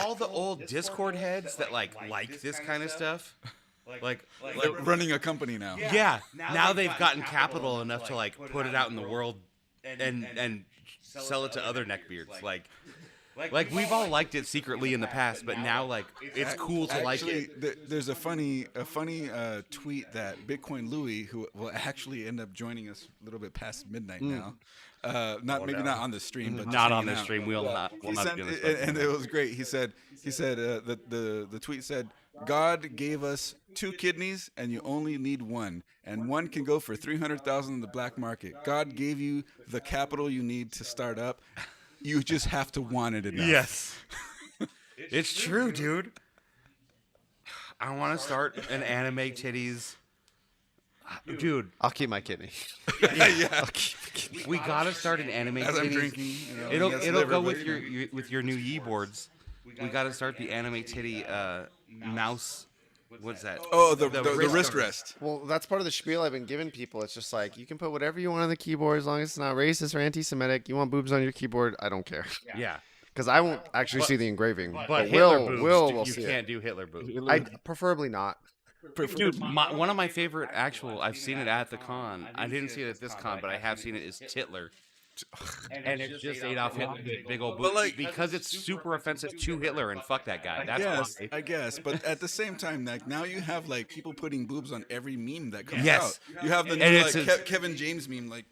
S2: all the old Discord heads that like this kind of stuff. Like
S1: Running a company now.
S2: yeah. Now they've gotten capital enough to like put it out in the world and sell it to other neckbeards. Like we've all liked it secretly in the past, but now like it's cool to like
S1: Actually,
S2: it.
S1: there's a funny tweet that Bitcoin Louie, who will actually end up joining us a little bit past midnight now, not on the stream, but just
S2: Not on
S1: hanging
S2: this
S1: out.
S2: stream. We'll not
S1: He
S2: be
S1: sent,
S2: doing this.
S1: and it was great. He said the tweet said, God gave us 2 kidneys and you only need 1, and 1 can go for 300,000 in the black market. God gave you the capital you need to start up. You just have to want it enough.
S2: Yes. It's true, dude. I want to start an anime titties. Dude,
S4: I'll keep my kidney.
S1: Yeah.
S2: we gotta start an anime
S1: As I'm
S2: titties.
S1: drinking, you know,
S2: It'll
S1: that's
S2: it'll
S1: liver,
S2: go
S1: but,
S2: with
S1: you know.
S2: your new Yi boards. We gotta start the anime titty mouse. What's that?
S1: Oh, the wrist
S2: cover.
S1: rest.
S4: Well, that's part of the spiel I've been giving people. It's just like you can put whatever you want on the keyboard as long as it's not racist or anti-Semitic. You want boobs on your keyboard? I don't care,
S2: Yeah,
S4: because I won't actually see the engraving.
S2: but Hitler
S4: Will
S2: boobs,
S4: will
S2: you
S4: see
S2: can't
S4: it.
S2: do Hitler boobs.
S4: I preferably not.
S2: Dude, one of my favorite actual, I've seen it at the con. I didn't see it at this con, but I have seen it, is Titler. And it's just Adolf Hitler, big old boobs,
S1: like-
S2: because it's super offensive to Hitler, and fuck that guy. That's why.
S1: I guess, but at the same time, like now you have like people putting boobs on every meme that comes
S2: Yes.
S1: out. You have the new,
S2: And
S1: like
S2: it's
S1: Kevin James meme, like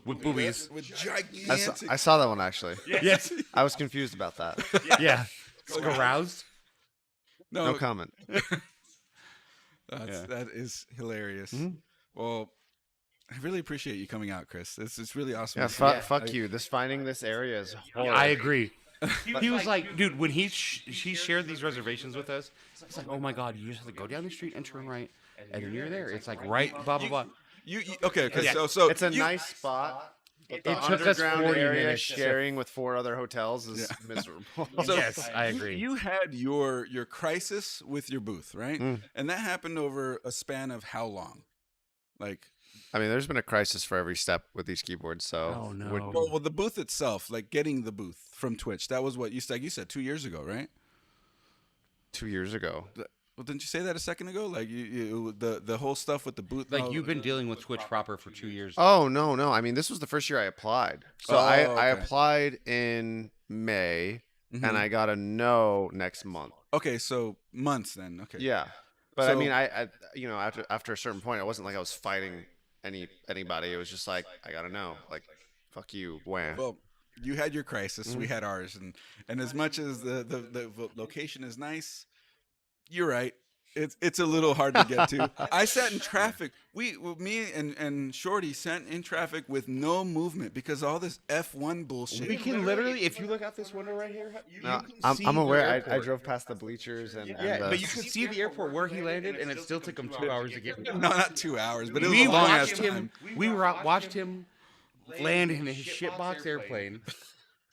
S2: With boobies.
S1: with
S4: I
S1: gigantic.
S4: saw that one actually.
S2: Yes.
S4: I was confused about that.
S2: Yeah. Aroused.
S4: No comment.
S1: That is hilarious.
S2: Mm-hmm.
S1: Well, I really appreciate you coming out, Chris. It's really awesome.
S4: Yeah,
S1: to see.
S4: fuck you. Finding this area is horrible.
S2: I agree. He was like, dude, when he shared these reservations with us, it's like, oh my god, you just have to go down the street and turn right, and then you're there. It's like right, blah blah blah.
S1: You okay?
S2: Yeah.
S1: So
S4: It's a
S1: you-
S4: nice spot. But the
S2: It took us
S4: underground
S2: 40
S4: area
S2: minutes.
S4: sharing with 4 other hotels is miserable.
S1: So
S2: Yes, I agree.
S1: You had your crisis with your booth, right? And that happened over a span of how long? Like,
S4: I mean, there's been a crisis for every step with these keyboards. So,
S2: Oh, no.
S1: well, the booth itself, like getting the booth from Twitch, that was what you said. You said 2 years ago, right?
S4: 2 years ago.
S1: Well, didn't you say that a second ago? Like the whole stuff with the booth.
S2: Like you've been dealing with Twitch proper for 2 years.
S4: Oh no. I mean, this was the first year I applied. So
S1: Oh,
S4: I
S1: okay.
S4: applied in May,
S1: Mhm.
S4: and I got a no next month.
S1: Okay, so months then. Okay.
S4: Yeah, but I
S1: So-
S4: mean, I you know, after a certain point, it wasn't like I was fighting anybody. It was just like I gotta know, like, fuck you, wham.
S1: Well, you had your crisis.
S2: Mm-hmm.
S1: We had ours, and as much as the location is nice, you're right. It's a little hard to get to. I sat in traffic. Me and Shorty sat in traffic with no movement because all this F1 bullshit.
S2: We can literally, if you look out this window right here,
S4: No,
S2: can
S4: I'm
S2: see
S4: aware.
S2: the
S4: I
S2: airport.
S4: drove past the bleachers and
S2: Yeah,
S4: the,
S2: but you can see the airport where he landed, and it still took him 2 hours to get here.
S1: No, not 2 hours, but it was
S2: We
S1: a long ass
S2: watched
S1: time.
S2: him. Watched him land in his shitbox airplane,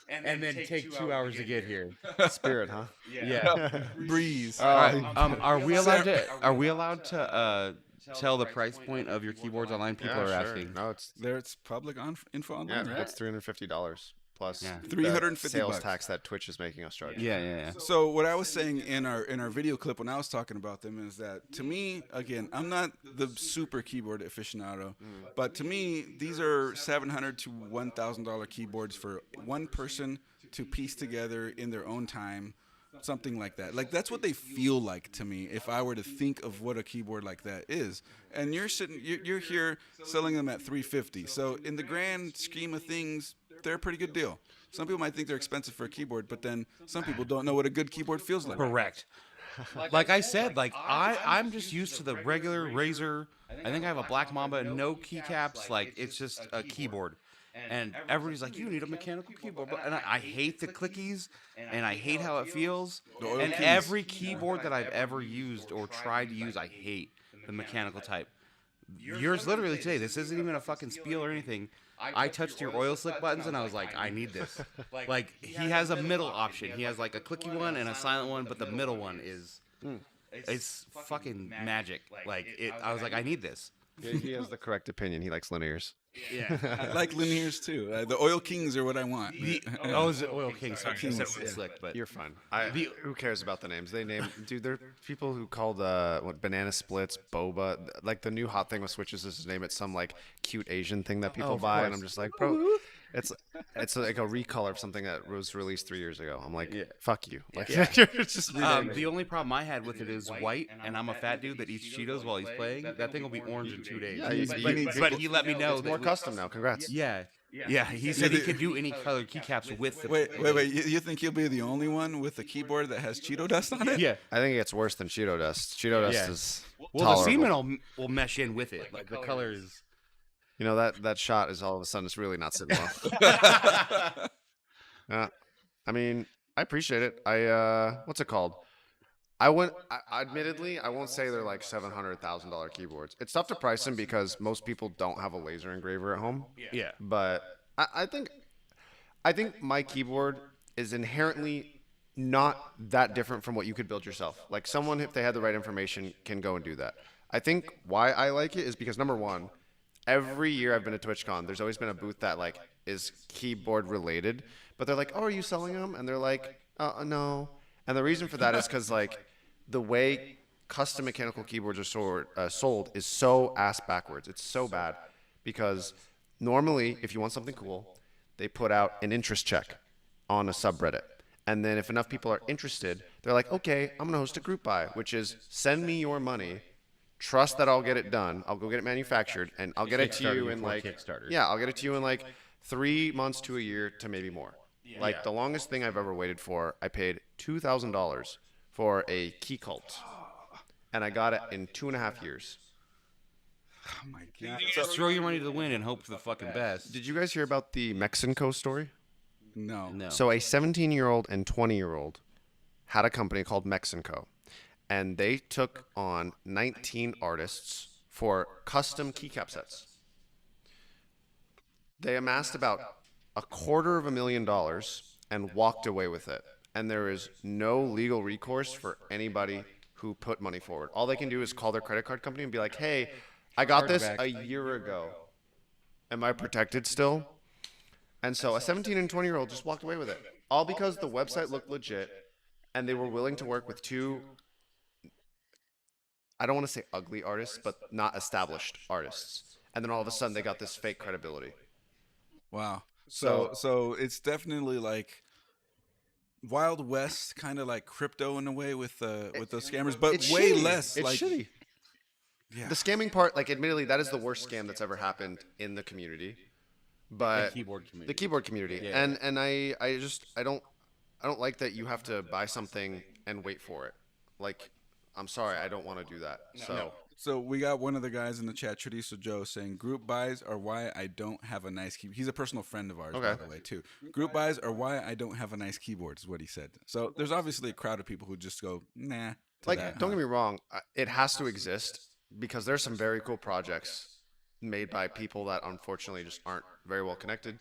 S2: and then take 2 hours to get here.
S4: spirit, huh?
S2: Yeah.
S1: Breeze.
S2: All right. Are we allowed to? Are we allowed to tell the price point of your keyboards online? People
S4: Yeah,
S2: are
S4: sure.
S2: asking.
S4: No, it's
S1: There's public info online,
S4: yeah,
S1: right?
S4: it's $350 plus
S2: Yeah.
S4: the
S1: $350
S4: sales tax that Twitch is making us charge.
S2: Yeah.
S1: So what I was saying in our video clip when I was talking about them is that to me, again, I'm not the super keyboard aficionado, but to me these are $700 to $1,000 keyboards for one person to piece together in their own time something like that. Like that's what they feel like to me if I were to think of what a keyboard like that is. And you're here selling them at 350. So in the grand scheme of things, they're a pretty good deal. Some people might think they're expensive for a keyboard, but then some people don't know what a good keyboard feels like.
S2: Correct. Like I said, like I'm just used to the regular Razer. I think I have a Black Mamba, no keycaps. Like it's just a keyboard. And everybody's like, you need a mechanical keyboard. And I hate the clickies, and I hate how it feels. And every keyboard that I've ever used or tried to use, I hate the mechanical type. Yours literally today, this isn't even a fucking spiel or anything. I touched your oil slick buttons, and I was like, I need this. Like, he has a middle option. He has, like, a clicky one and a silent one, but the middle one is... It's fucking magic. Like, I was like, I need this.
S4: He has the correct opinion. He likes linears.
S2: Yeah.
S1: I like linears too. The Oil Kings are what I want.
S2: Oh, is it Oil King? Sorry, I said Oil Slick, but
S4: You're fine. Who cares about the names? They name, dude. There are people who called banana splits boba. Like the new hot thing with Switches is to name it some like cute Asian thing that people buy, and I'm just like, bro, it's like a recolor of something that was released 3 years ago. I'm like, fuck you. Like, it's just
S2: the only problem I had with it is white, and I'm a fat dude that eats Cheetos while he's playing. That thing will be orange in 2 days. But he let me know
S4: it's more custom now. Congrats.
S2: Yeah. Yeah, he said he could do any colored keycaps with the...
S1: Wait. You think he'll be the only one with a keyboard that has Cheeto dust on it?
S2: Yeah.
S4: I think it gets worse than Cheeto dust. Cheeto dust is
S2: Well,
S4: tolerable.
S2: the semen will mesh in with it. Like, the color is...
S4: You know, that shot is all of a sudden it's really not sitting well. Yeah. I mean, I appreciate it. What's it called? Admittedly, I won't say they're like $700,000 keyboards. It's tough to price them because most people don't have a laser engraver at home.
S2: Yeah.
S4: But I think my keyboard is inherently not that different from what you could build yourself. Like someone, if they had the right information, can go and do that. I think why I like it is because number one, every year I've been to TwitchCon, there's always been a booth that like is keyboard related, but they're like, "Oh, are you selling them?" And they're like, "No." And the reason for that is because like the way custom mechanical keyboards are sold is so ass backwards. It's so bad because normally if you want something cool, they put out an interest check on a subreddit. And then if enough people are interested, they're like, okay, I'm going to host a group buy, which is send me your money, trust that I'll get it done, I'll go get it manufactured, and I'll get it to you in like, I'll get it to you in like 3 months to a year to maybe more. Like the longest thing I've ever waited for, I paid $2,000 for a key cult, and I got it in 2.5 years.
S1: Oh my god!
S2: Just throw your money to the wind and hope for the fucking best.
S4: Did you guys hear about the Mexico story?
S1: No.
S4: So a 17-year-old and 20-year-old had a company called Mexico, and they took on 19 artists for custom keycap sets. They amassed about $250,000 and walked away with it. And there is no legal recourse for anybody who put money forward. All they can do is call their credit card company and be like, hey, I got this a year ago. Am I protected still? And so a 17 and 20-year-old just walked away with it. All because the website looked legit and they were willing to work with two, I don't want to say ugly artists, but not established artists. And then all of a sudden they got this fake credibility.
S1: Wow. So it's definitely like Wild West, kind of like crypto in a way with those scammers, but
S4: it's
S1: way
S4: shitty.
S1: less.
S4: It's
S1: like,
S4: shitty.
S1: Yeah.
S4: The scamming part, like admittedly, that is the worst scam that's ever happened in the community. But
S2: The keyboard community.
S4: The keyboard community.
S2: Yeah.
S4: And I don't like that you have to buy something and wait for it. Like, I'm sorry, I don't want to do that.
S1: So we got one of the guys in the chat, Tradiso Joe, saying group buys are why I don't have a nice keyboard. He's a personal friend of ours, by the way, too. Group buys are why I don't have a nice keyboard, is what he said. So there's obviously a crowd of people who just go, nah.
S4: Like, don't get me wrong, it has to exist because there's some very cool projects made by people that unfortunately just aren't very well connected,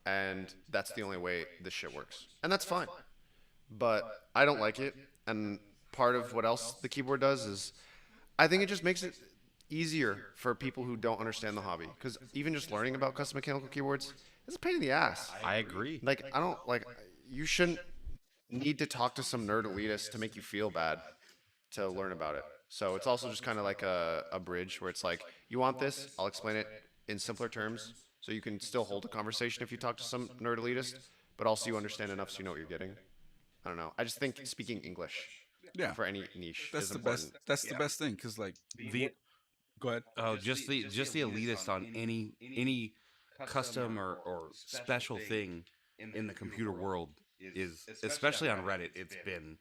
S4: and that's the only way this shit works. And that's fine. But I don't like it, and part of what else the keyboard does is I think it just makes it easier for people who don't understand the hobby. Because even just learning about custom mechanical keyboards is a pain in the ass.
S2: I agree.
S4: Like, you shouldn't need to talk to some nerd elitist to make you feel bad to learn about it. So it's also just kind of like a bridge where it's like, you want this, I'll explain it in simpler terms so you can still hold a conversation if you talk to some nerd elitist. but also you understand enough so you know what you're getting. I don't know. I just think speaking English
S1: Yeah.
S4: for any niche
S1: That's
S4: is
S1: the
S4: important.
S1: best. That's the best thing because like.
S2: The
S1: Go ahead.
S2: oh, just the elitist on any custom or special thing in the computer world is, especially on Reddit, it's been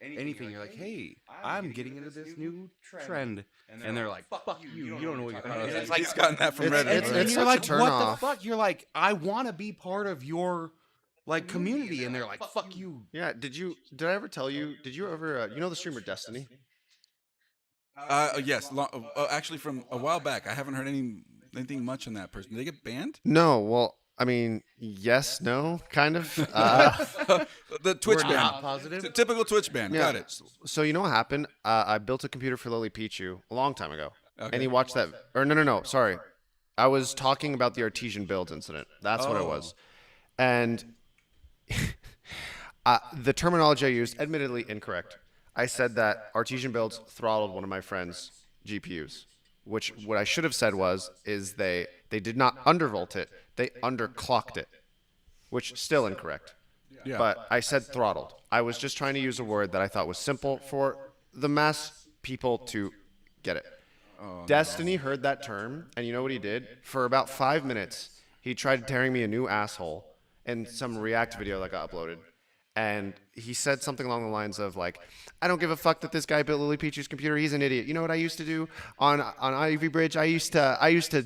S2: anything. You're like, hey, I'm getting into this new trend, and they're like, fuck you, you don't know what you're talking about. And it's like,
S1: He's gotten that from Reddit.
S4: it's-
S1: right?
S2: and you're
S4: such a
S2: like,
S4: turn
S2: what
S4: off.
S2: the fuck? You're like, I want to be part of your like community, and they're like, fuck you.
S4: Yeah. Did I ever tell you? Did you ever? You know the streamer Destiny?
S1: Yes. Actually, from a while back, I haven't heard anything much on that person. Did they get banned?
S4: No. Well, I mean, yes, no, kind of.
S1: The Twitch
S2: We're
S1: ban.
S2: not positive.
S1: Typical Twitch ban.
S4: Yeah.
S1: Got it.
S4: So you know what happened? I built a computer for Lily Pichu a long time ago,
S1: Okay.
S4: and he watched that. Or no, sorry, I was talking about the artesian builds incident. That's what it was, and the terminology I used, admittedly incorrect. I said that artesian builds throttled one of my friend's GPUs, which what I should have said is they did not undervolt it, they underclocked it, which still incorrect.
S1: Yeah.
S4: But I said throttled. I was just trying to use a word that I thought was simple for the mass people to get it. Destiny heard that term, and you know what he did? For about 5 minutes, he tried tearing me a new asshole in some React video that got uploaded. And he said something along the lines of like, I don't give a fuck that this guy built Lily Pichu's computer. He's an idiot. You know what I used to do on Ivy Bridge? I used to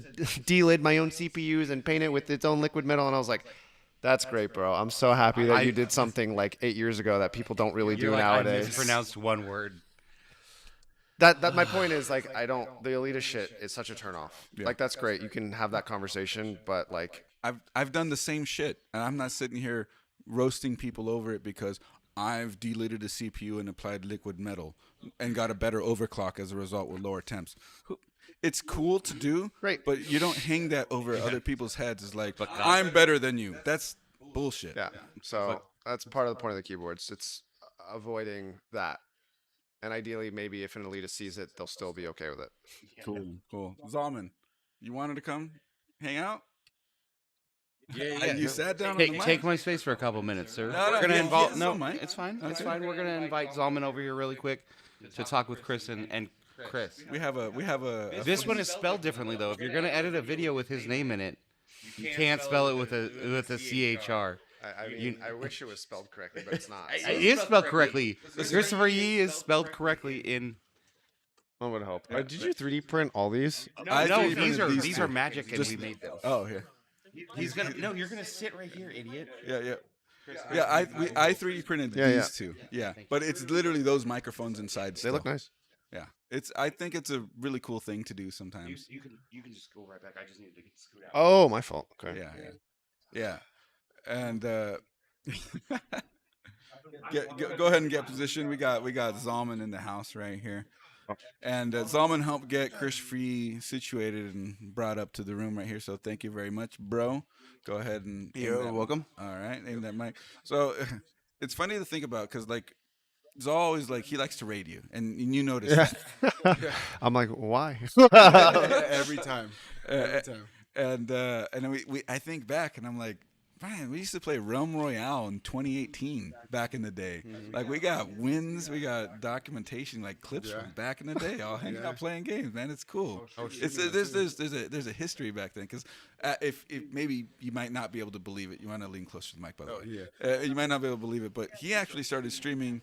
S4: de-lid my own CPUs and paint it with its own liquid metal. And I was like, that's great, bro. I'm so happy that you did something like 8 years ago that people don't really do
S2: You're like,
S4: nowadays.
S2: I mispronounced one word.
S4: That my point is like the elitist shit is such a turnoff. Like that's great. You can have that conversation, but like
S1: I've done the same shit, and I'm not sitting here roasting people over it because I've deleted a CPU and applied liquid metal and got a better overclock as a result with lower temps. It's cool to do,
S4: Right.
S1: but you don't hang that over other people's heads. It's like I'm better than you. That's bullshit.
S4: yeah. So that's part of the point of the keyboards. It's avoiding that. And ideally, maybe if an elitist sees it, they'll still be okay with it.
S1: Cool. Zalman, you wanted to come hang out?
S2: Yeah.
S1: You sat down on the mic.
S2: Take my space for a couple minutes, sir.
S1: No,
S2: We're gonna
S1: he
S2: involve.
S1: has
S2: No,
S1: some mic.
S2: it's fine. It's
S1: Okay.
S2: fine. We're gonna invite Zalman over here really quick to talk with Chris and Chris.
S1: We have a
S2: This one is spelled differently though. If you're gonna edit a video with his name in it, you can't spell it with a CHR.
S4: I wish it was spelled correctly, but it's not.
S2: It is spelled correctly. Christopher Yee is spelled correctly in.
S4: One would hope. Did you 3D print all these?
S1: I
S2: No,
S1: 3D
S2: these
S1: printed
S2: are
S1: these two.
S2: magic, and we made them.
S1: Oh, here.
S2: He's gonna. No, you're gonna sit right here, idiot.
S1: Yeah. I 3D printed
S4: Yeah,
S1: these two. Yeah, but it's literally those microphones inside.
S4: They look nice.
S1: Yeah, I think it's a really cool thing to do sometimes.
S2: You can just go right back. I just needed to scoot out.
S4: Oh, my fault. Okay.
S1: Yeah. And go ahead and get positioned. We got Zalman in the house right here. And Zalman helped get Chris Free situated and brought up to the room right here. So thank you very much, bro. Go ahead and
S2: You're welcome.
S1: All right, aim that mic. So it's funny to think about because like Zal always like he likes to raid you, and you notice that.
S4: I'm like, why?
S5: Every time.
S1: And we I think back and I'm like, man, we used to play Realm Royale in 2018 back in the day. Like we got wins, we got documentation, like clips from back in the day, all hanging out playing games. Man, it's cool. There's a history back then because if maybe you might not be able to believe it. You want to lean closer to the mic, by the way. You might not be able to believe it, but he actually started streaming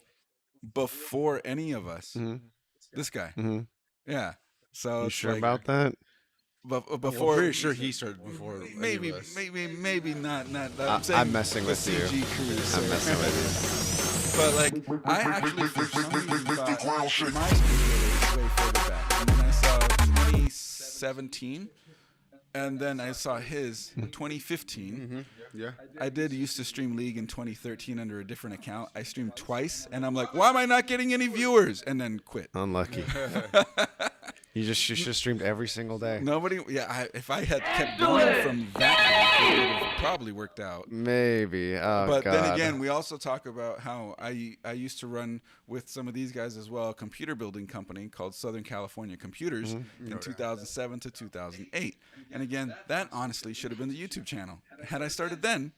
S1: before any of us. This guy, yeah. So
S4: You
S1: it's
S4: sure
S1: like,
S4: about that?
S1: before,
S5: I'm pretty sure he started before.
S1: maybe not.
S4: I'm messing with you.
S1: CG crew,
S4: I'm messing with
S1: But like, I actually for some reason thought my screen was way further back, and then I saw 2017, and then I saw his 2015.
S5: Yeah.
S1: I used to stream League in 2013 under a different account. I streamed twice, and I'm like, why am I not getting any viewers? And then quit.
S4: you. Unlucky. You should have streamed every single day.
S1: Nobody. Yeah, if I had kept going from that, it would have probably worked out.
S4: Maybe. Oh,
S1: But
S4: God.
S1: then again, we also talk about how I used to run with some of these guys as well, a computer building company called Southern California Computers in 2007 to 2008. And again, that honestly should have been the YouTube channel. Had I started then,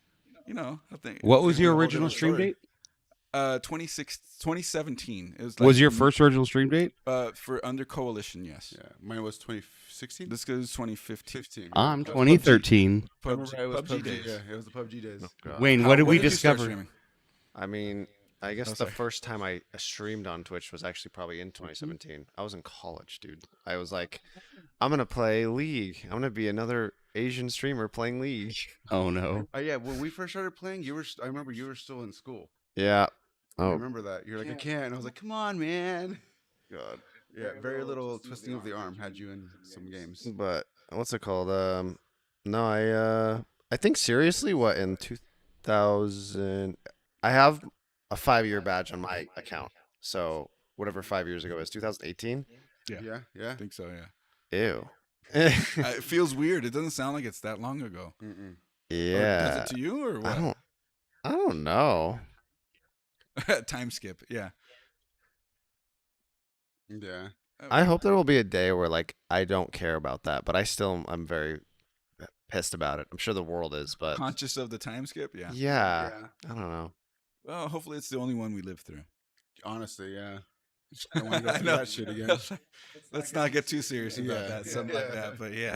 S1: you know, I think.
S2: What was
S1: it's
S2: your
S1: a whole
S2: original
S1: different
S2: stream
S1: story.
S2: date?
S1: 2017. It was
S2: Was
S1: like
S2: your first original stream date?
S1: for under Coalition? Yes.
S5: Yeah, mine was 2016.
S1: This goes 2015.
S5: 15.
S2: I'm
S5: It was
S2: 2013.
S5: I remember it was
S1: PUBG days.
S5: Yeah, it was the PUBG days.
S2: Wayne,
S1: How-
S2: what did we
S1: you start
S2: discover?
S1: streaming?
S4: I mean, I guess
S1: Oh,
S4: the
S1: sorry.
S4: first time I streamed on Twitch was actually probably in 2017. I was in college, dude. I was like, I'm gonna play League. I'm gonna be another Asian streamer playing League.
S2: Oh no.
S5: Oh yeah, when we first started playing, I remember you were still in school.
S4: Yeah.
S5: I
S4: Oh
S5: remember that. You're like, I can't. And I was like, come on, man.
S4: God.
S5: Yeah, very little twisting of the arm had you in some games.
S4: But what's it called? No, I think seriously, what in 2000? I have a 5-year badge on my account. So whatever 5 years ago is, 2018.
S5: Yeah.
S1: I think so. Yeah.
S4: Ew.
S1: It feels weird. It doesn't sound like it's that long ago.
S5: Mm-mm.
S1: Or
S4: Yeah.
S1: does it to you or what?
S4: I don't know.
S1: Time skip. Yeah.
S5: Yeah.
S4: I hope there will be a day where like I don't care about that, but I'm very pissed about it. I'm sure the world is, but
S1: Conscious of the time skip. Yeah.
S4: yeah, I don't know.
S1: Well, hopefully it's the only one we live through.
S5: Honestly, yeah. I don't want to go
S1: I
S5: through
S1: know.
S5: that shit again.
S1: Let's not get too serious about
S5: Yeah.
S1: that. Something like that. But yeah.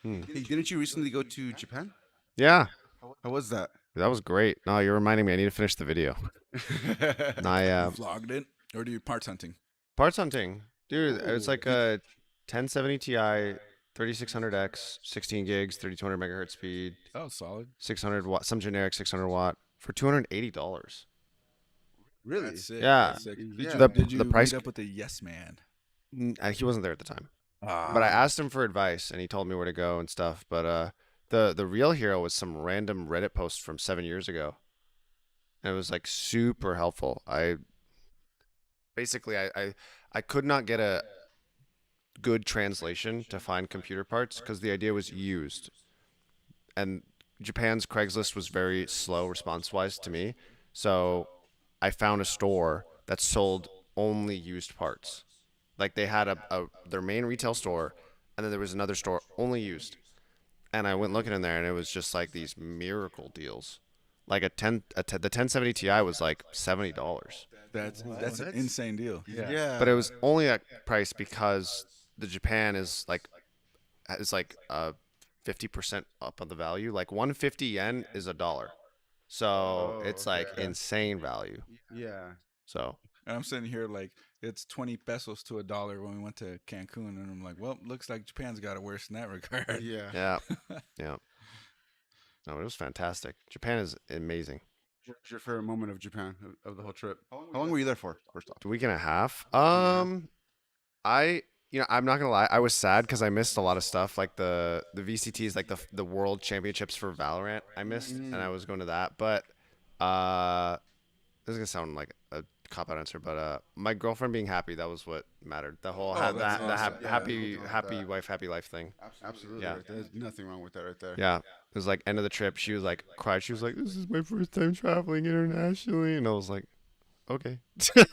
S4: Mhm.
S5: Hey, didn't you recently go to Japan?
S4: Yeah,
S5: How was that?
S4: that was great. No, you're reminding me. I need to finish the video. And I
S1: Vlogged it, or do you parts hunting?
S4: parts hunting, dude. It's like a 1070 Ti, 3600X, 16 gigs, 3200 megahertz speed,
S1: Oh, solid.
S4: 600 watt, some generic 600 watt for $280.
S5: Really?
S1: That's sick.
S4: Yeah.
S1: That's sick. Did
S5: Yeah.
S1: you,
S4: The-
S1: did you
S4: the price-
S1: meet up with the yes man?
S4: He wasn't there at the time.
S1: Ah.
S4: But I asked him for advice, and he told me where to go and stuff. But the real hero was some random Reddit post from 7 years ago, and it was like super helpful. I could not get a good translation to find computer parts because the idea was used, and Japan's Craigslist was very slow response-wise to me. So I found a store that sold only used parts. Like they had their main retail store, and then there was another store only used. And I went looking in there, and it was just like these miracle deals. Like the 1070 Ti was like $70,
S1: That's an insane deal.
S5: Yeah.
S4: but it was only that price because the Japan is like 50% up on the value. Like 150 yen is $1, so it's like insane value.
S5: Yeah.
S4: So
S1: And I'm sitting here like it's 20 pesos to $1 when we went to Cancun, and I'm like, well, looks like Japan's got it worse in that regard.
S5: Yeah.
S4: yeah, yeah. No, it was fantastic. Japan is amazing.
S5: What's your favorite moment of Japan, of the whole trip? How long were you there for, first off?
S4: A week and a half. I'm not gonna lie. I was sad because I missed a lot of stuff, like the VCTs, like the World Championships for Valorant. I missed, and I was going to that. But this is gonna sound like a cop out answer, but my girlfriend being happy, that was what mattered. The whole
S5: that's awesome. Yeah,
S4: happy
S5: nothing wrong with
S4: happy
S5: that.
S4: wife, happy life thing.
S5: Absolutely.
S4: Yeah.
S5: Right. There's nothing wrong with that right there.
S4: Yeah, it was like end of the trip. She was like cried. She was like, "This is my first time traveling internationally," and I was like, "Okay."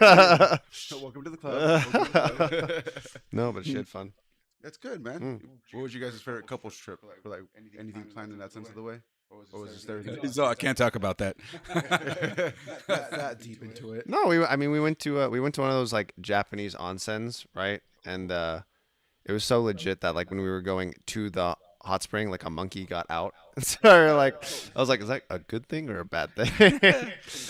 S5: Welcome to the club. Welcome to the club.
S4: No, but she had fun.
S5: That's good, man. What was you guys' favorite couples trip? Or like anything planned in that sense of the way? Or was just everything?
S1: So I can't talk about that.
S5: Not that deep into it.
S4: No, we went to one of those like Japanese onsens, right? And it was so legit that like when we were going to the hot spring, like a monkey got out. And so we were like, I was like, is that a good thing or a bad thing?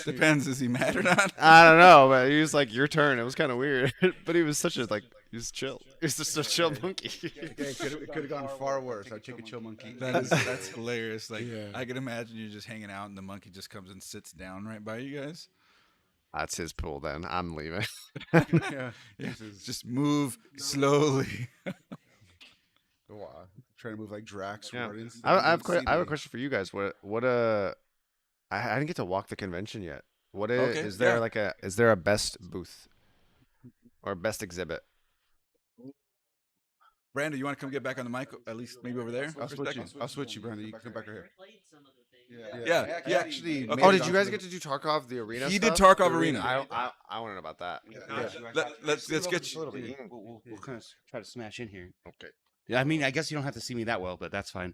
S1: Depends. Is he mad or not?
S4: I don't know, but he was like, your turn. It was kind of weird, but he was such a like, he was chill. He was just a chill monkey.
S5: It could have gone far worse. I'd take a chill monkey.
S1: That's hilarious. Like
S5: Yeah.
S1: I can imagine you just hanging out, and the monkey just comes and sits down right by you guys.
S4: That's his pool. Then I'm leaving.
S5: Yeah.
S1: Yeah. Just move slowly.
S5: Wow. Trying to move like Drax.
S4: Yeah.
S5: Guardians.
S4: I have a question for you guys. I didn't get to walk the convention yet.
S1: Okay,
S4: Is there
S1: yeah.
S4: like is there a best booth or best exhibit?
S1: Brandon, you want to come get back on the mic? At least maybe over there.
S5: I'll
S1: for a
S5: switch you.
S1: second?
S5: I'll switch you, Brandon. You can come back right here.
S1: Yeah,
S5: He
S1: yeah.
S5: actually.
S1: Okay.
S5: made
S4: Oh,
S5: it
S4: did you
S5: onto
S4: guys
S5: the-
S4: get to do Tarkov the arena?
S1: He did
S4: stuff?
S1: Tarkov
S4: The
S1: Arena.
S4: I want to know about that.
S1: Let's get you.
S2: We'll kind of try to smash in here.
S4: Okay.
S2: Yeah, I mean, I guess you don't have to see me that well, but that's fine.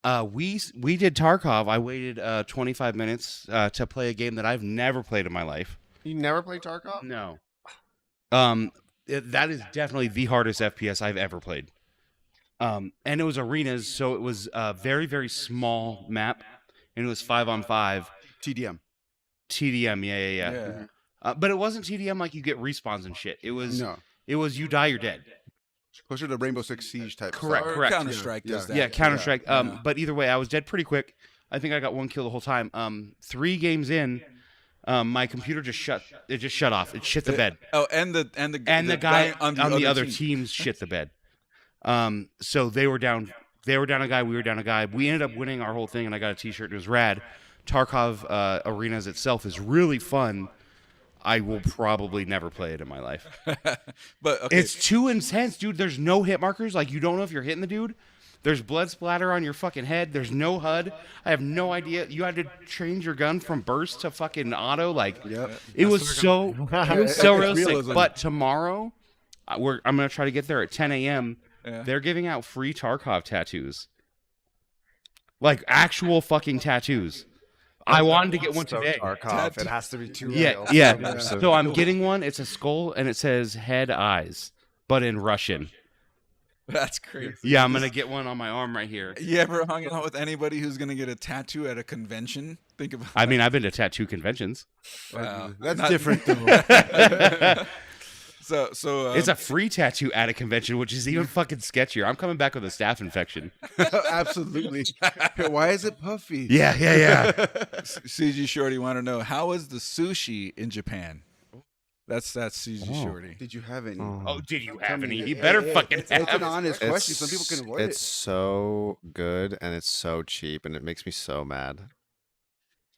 S2: We did Tarkov. I waited 25 minutes to play a game that I've never played in my life.
S4: You never played Tarkov?
S2: No. That is definitely the hardest FPS I've ever played. And it was arenas, so it was a very, very small map, and it was 5-on-5.
S5: TDM.
S2: TDM, yeah. But it wasn't TDM like you get respawns and shit. It was you die, you're dead.
S5: Closer to Rainbow Six Siege type.
S2: Correct,
S5: stuff.
S2: correct.
S1: Counter Strike does that.
S2: Yeah, Counter Strike. But either way, I was dead pretty quick. I think I got 1 kill the whole time. 3 games in, my computer just shut. It just shut off. It shit the bed.
S1: Oh, and the
S2: guy on the other
S1: team.
S2: teams shit the bed. So they were down. They were down a guy. We were down a guy. We ended up winning our whole thing, and I got a T-shirt. It was rad. Tarkov Arenas itself is really fun. I will probably never play it in my life.
S1: But okay.
S2: It's too intense, dude. There's no hit markers. Like, you don't know if you're hitting the dude. There's blood splatter on your fucking head. There's no HUD. I have no idea. You had to change your gun from burst to fucking auto. Like, it was so realistic.
S1: realism.
S2: But tomorrow, I'm going to try to get there at 10 a.m.
S1: Yeah.
S2: They're giving out free Tarkov tattoos. Like, actual fucking tattoos. I wanted to get one today.
S4: Tarkov. It has to be too
S2: Yeah,
S4: real.
S2: yeah. So I'm getting one. It's a skull, and it says head eyes, but in Russian.
S1: That's crazy.
S2: Yeah, I'm gonna get one on my arm right here.
S1: You ever hung out with anybody who's gonna get a tattoo at a convention? Think about.
S2: I mean, I've been to tattoo conventions.
S1: Wow.
S5: That's different though.
S1: So
S2: It's a free tattoo at a convention, which is even fucking sketchier. I'm coming back with a staph infection.
S5: Absolutely. Why is it puffy?
S2: Yeah.
S1: CG Shorty want to know, how is the sushi in Japan? That's CG Shorty.
S5: Did you have any?
S2: Oh, did you have any? You better fucking
S5: It's
S2: have
S5: an
S2: it.
S5: honest question. Some people can avoid
S4: It's
S5: it.
S4: so good and it's so cheap and it makes me so mad.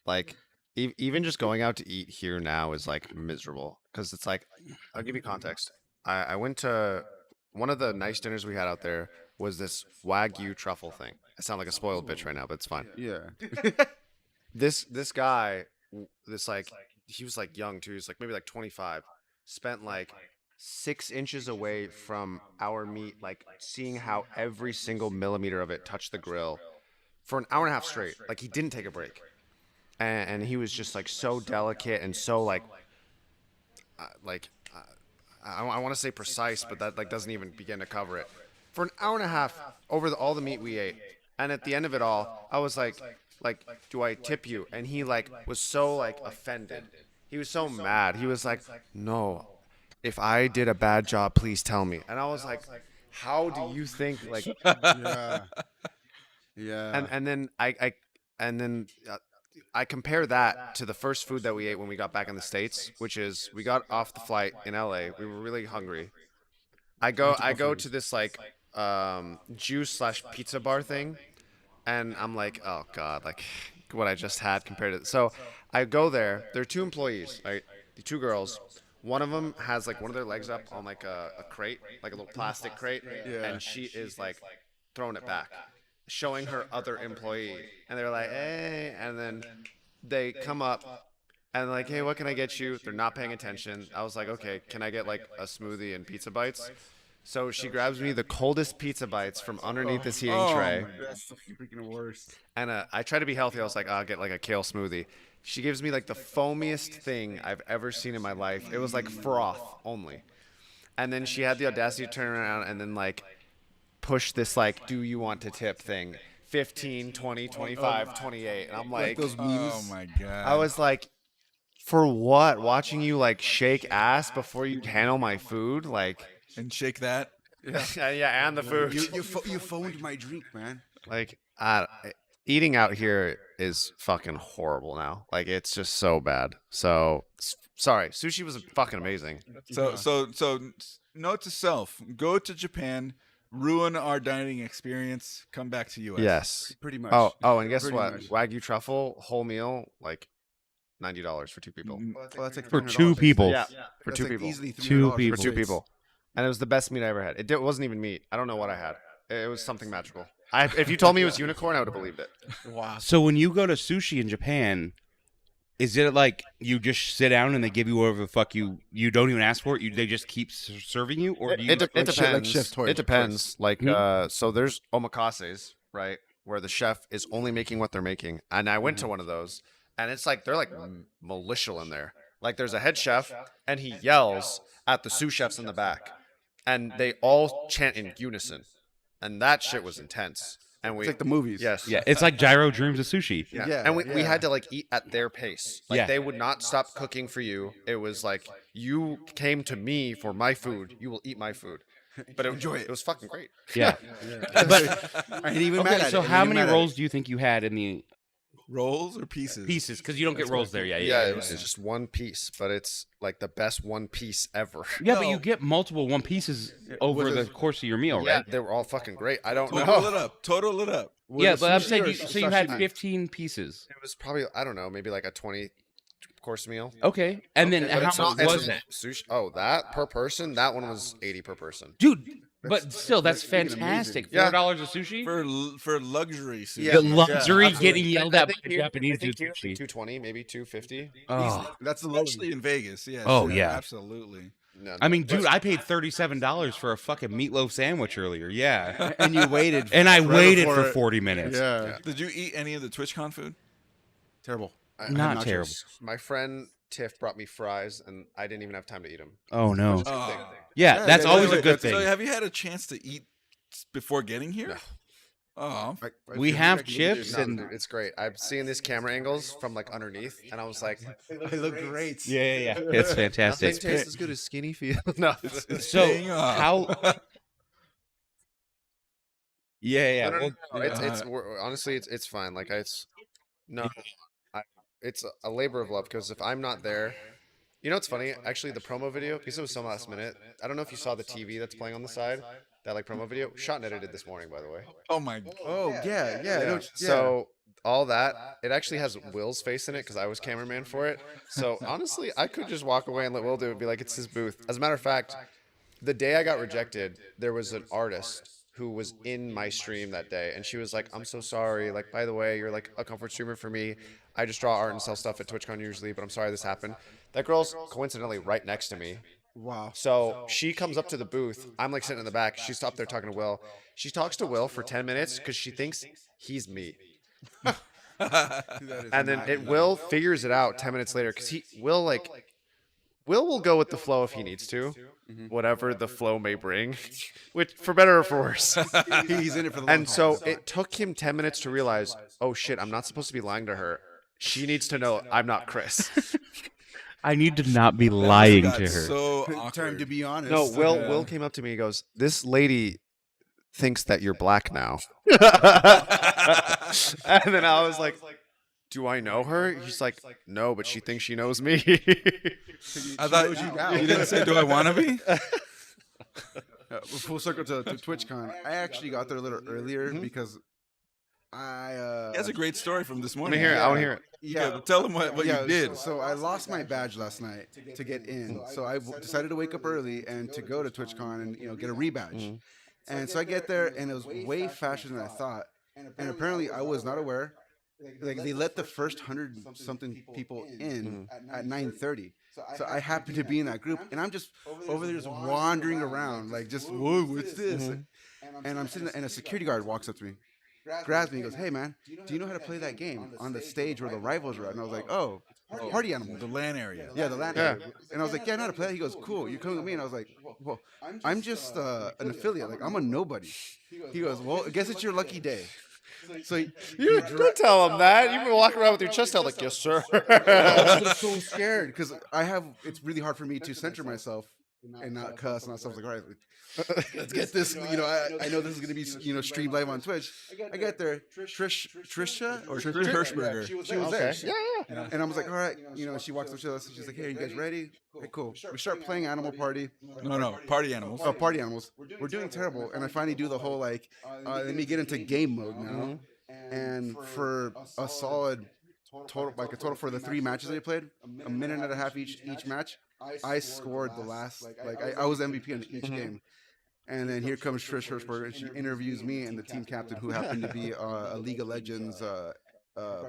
S4: Like even just going out to eat here now is like miserable because it's like I'll give you context. I went to one of the nice dinners we had out there was this Wagyu truffle thing. I sound like a spoiled bitch right now, but it's fine.
S5: Yeah.
S4: This guy, he was like young too. He was like maybe like 25. Spent like 6 inches away from our meat, like seeing how every single millimeter of it touched the grill for an hour and a half straight. Like he didn't take a break, and he was just like so delicate and so I want to say precise, but that like doesn't even begin to cover it. For an hour and a half over all the meat we ate, and at the end of it all, I was like, do I tip you? And he like was so like offended. He was so mad. He was like, no, if I did a bad job, please tell me. And I was like, how do you think like?
S5: Yeah.
S4: And then I compare that to the first food that we ate when we got back in the States, which is we got off the flight in LA. We were really hungry. I go to this like juice/pizza bar thing, and I'm like, oh god, like what I just had compared to. So I go there. There are 2 employees, right? The 2 girls. One of them has like one of their legs up on like a crate, like a little plastic crate, and she is like throwing it back, showing her other employee, and they're like, hey, and then they come up and like, hey, what can I get you? They're not paying attention. I was like, okay, can I get like a smoothie and pizza bites? So she grabs me the coldest pizza bites from underneath this heating tray.
S5: That's the freaking worst.
S4: And I try to be healthy. I was like, I'll get like a kale smoothie. She gives me like the foamiest thing I've ever seen in my life. It was like froth only. And then she had the audacity to turn around and then like push this like, do you want to tip thing? 15, 20, 25, 28. And I'm like
S5: those memes.
S1: Oh my god.
S4: I was like, for what? Watching you like shake ass before you handle my food? Like,
S1: and shake that.
S4: yeah, and the food.
S5: You phoned my drink, man.
S4: Like, eating out here is fucking horrible now. Like, it's just so bad. So, sorry. Sushi was fucking amazing.
S1: So note to self: go to Japan, ruin our dining experience, come back to US.
S4: Yes.
S5: Pretty much.
S4: Oh, and guess
S5: Pretty
S4: what?
S5: much.
S4: Wagyu truffle, whole meal, like $90 for 2 people.
S5: Well, that's like
S2: For
S5: $300.
S2: 2 people.
S4: Yeah, for
S5: That's
S4: 2
S5: like
S4: people.
S5: easily
S2: Two
S5: $300
S2: people.
S4: For 2 people. And it was the best meat I ever had. It wasn't even meat. I don't know what I had. It was something magical. If you told me it was unicorn, I would have believed it.
S1: Wow.
S2: So when you go to sushi in Japan, is it like you just sit down and they give you whatever the fuck you don't even ask for it? They just keep serving you, or do you?
S4: It depends.
S5: Chef Toy.
S4: It depends. Like, so there's omakases, right? where the chef is only making what they're making. And I went to one of those, and it's like they're like malicial in there. Like there's a head chef, and he yells at the sous chefs in the back, and they all chant in unison, and that shit was intense. And
S5: It's like the movies.
S4: yes,
S6: Yeah, it's like Gyro Dreams of Sushi.
S4: yeah.
S5: Yeah,
S4: And we
S5: yeah.
S4: had to like eat at their pace. Like
S6: Yeah.
S4: they would not stop cooking for you. It was like you came to me for my food. You will eat my food. But
S5: Enjoy it.
S4: It was fucking great.
S6: Yeah.
S5: I ain't even mad
S6: Okay,
S5: at
S6: so
S5: it.
S6: how many rolls do you think you had in the
S1: Rolls or pieces?
S6: pieces? Because you don't get rolls there.
S4: Yeah, it was just one piece, but it's like the best one piece ever.
S6: Yeah, but you get multiple one pieces over
S5: Was
S6: the
S5: it-
S6: course of your meal,
S4: Yeah,
S6: right?
S4: they were all fucking great. I don't
S1: Total
S4: know.
S1: it up. Total it up.
S6: Yeah, but I'm
S5: sushi
S6: saying
S5: or
S6: so you had
S5: sashimi?
S6: 15 pieces.
S4: It was probably, I don't know, maybe like a 20-course meal.
S6: Okay, and then
S4: But
S6: how
S4: it's not-
S6: much
S4: it's
S6: was
S4: a
S6: it,
S4: Sushi. Oh, that per person? That one was 80 per person.
S6: dude? But still, that's
S5: freaking amazing.
S6: fantastic.
S4: Yeah.
S6: $4 a sushi.
S1: For luxury sushi.
S5: Yeah.
S6: The luxury
S5: absolutely.
S6: getting yelled at by
S4: I think
S6: Japanese
S4: here
S6: dude
S4: it's
S6: sushi.
S4: 220, maybe 250.
S6: Oh,
S5: That's the lowest.
S1: Especially in Vegas. Yeah.
S6: Oh,
S1: sure,
S6: yeah.
S1: Absolutely.
S4: No,
S6: I mean,
S4: but-
S6: dude, I paid $37 for a fucking meatloaf sandwich earlier. Yeah,
S5: And you waited.
S6: and I
S5: forever
S6: waited for
S5: it.
S6: 40 minutes.
S5: Yeah.
S1: Did you eat any of the TwitchCon food?
S5: Terrible. I had
S6: Not
S5: nachos.
S6: terrible.
S4: My friend Tiff brought me fries, and I didn't even have time to eat them.
S6: Oh no.
S1: Oh.
S6: Yeah, that's
S5: yeah,
S6: always
S5: yeah,
S6: a good
S1: So
S6: thing.
S1: have you had a chance to eat before getting here?
S4: No.
S1: Oh.
S5: I
S6: We
S5: feel
S6: have
S5: like I can
S6: chips
S5: do
S4: No,
S6: and-
S4: dude, it's great. I've seen these camera angles from like underneath, and I was like,
S5: I look great.
S6: Yeah. It's
S4: nothing
S6: fantastic.
S4: tastes as good as skinny feel. No,
S6: So
S1: paying off.
S6: how? Yeah.
S4: no, no,
S6: Well,
S4: no, it's honestly it's fine. Like it's no, it's a labor of love because if I'm not there, you know, it's funny. Actually, the promo video because it was so last minute. I don't know if you saw the TV that's playing on the side. That like promo video, shot and edited this morning, by the way.
S1: Oh my god.
S5: Oh yeah, yeah. I know what you-
S4: So all that, it actually has Will's face in it because I was cameraman for it. So honestly, I could just walk away and let Will do it and be like, it's his booth. As a matter of fact, the day I got rejected, there was an artist who was in my stream that day, and she was like, I'm so sorry. Like, by the way, you're like a comfort streamer for me. I just draw art and sell stuff at TwitchCon usually, but I'm sorry this happened. That girl's coincidentally right next to me.
S5: wow.
S4: So she comes up to the booth. I'm like sitting in the back. She's up there talking to Will. She talks to Will for 10 minutes because she thinks he's me. And then Will figures it out 10 minutes later because Will will go with the flow if he needs to, whatever the flow may bring, which for better or for worse.
S5: He's in it for the long
S4: And so it took him 10 minutes to realize, oh shit, I'm not supposed to be lying to her. She needs to know I'm not Chris.
S6: I need to not be lying
S1: Got
S6: to her.
S1: So
S5: Time
S1: awkward.
S5: to be honest.
S4: No, Will came up to me. He goes, "This lady thinks that you're black now." And then I was like, "Do I know her?" He's like, "No, but she thinks she knows me."
S1: I thought you didn't say, "Do I want to be?"
S5: Full circle to TwitchCon. I actually got there a little earlier because I
S1: He has a great story from this
S4: Let
S1: morning.
S4: me hear it. I want to hear it.
S1: Yeah, but tell him what you did.
S5: So I lost my badge last night to get in. So I decided to wake up early and to go to TwitchCon and get a rebadge. And so I get there and it was way faster than I thought. And apparently I was not aware. Like they let the first 100-something people in at 9:30. So I happened to be in that group, and I'm just over there just wandering around, like just whoa, what's this? And I'm sitting there, and a security guard walks up to me, grabs me, and goes, "Hey man, do you know how to play that game on the stage where the rivals are at?" And I was like, "Oh, Party Animal."
S1: The LAN area.
S5: Yeah, the land.
S4: Yeah.
S5: And I was like, "Yeah, I know how to play that." He goes, "Cool, you're coming with me." And I was like, "Well, I'm just an affiliate. Like I'm a nobody." He goes, "Well, I guess it's your lucky day." So
S4: You don't tell him that. You've been walking around with your chest out like, "Yes, sir."
S5: I was so scared because it's really hard for me to center myself and not cuss and not stuff. Like, all right, let's get this. I know this is gonna be streamed live on Twitch. I get there, Trisha or
S1: Trish Hirschberger.
S5: She was there.
S4: Okay.
S5: She- And I was like, all right, she walks up to us and she's like, hey, are you guys ready? Okay, cool. We start playing Animal Party.
S1: No, Party Animals.
S5: Oh, Party Animals. We're doing terrible. And I finally do the whole let me get into game mode now. And for a solid total for the 3 matches that I played, a minute and a half each match, I scored the last, I was MVP in each game. And then here comes Trish Hirschberger, and she interviews me and the team captain, who happened to be a League of Legends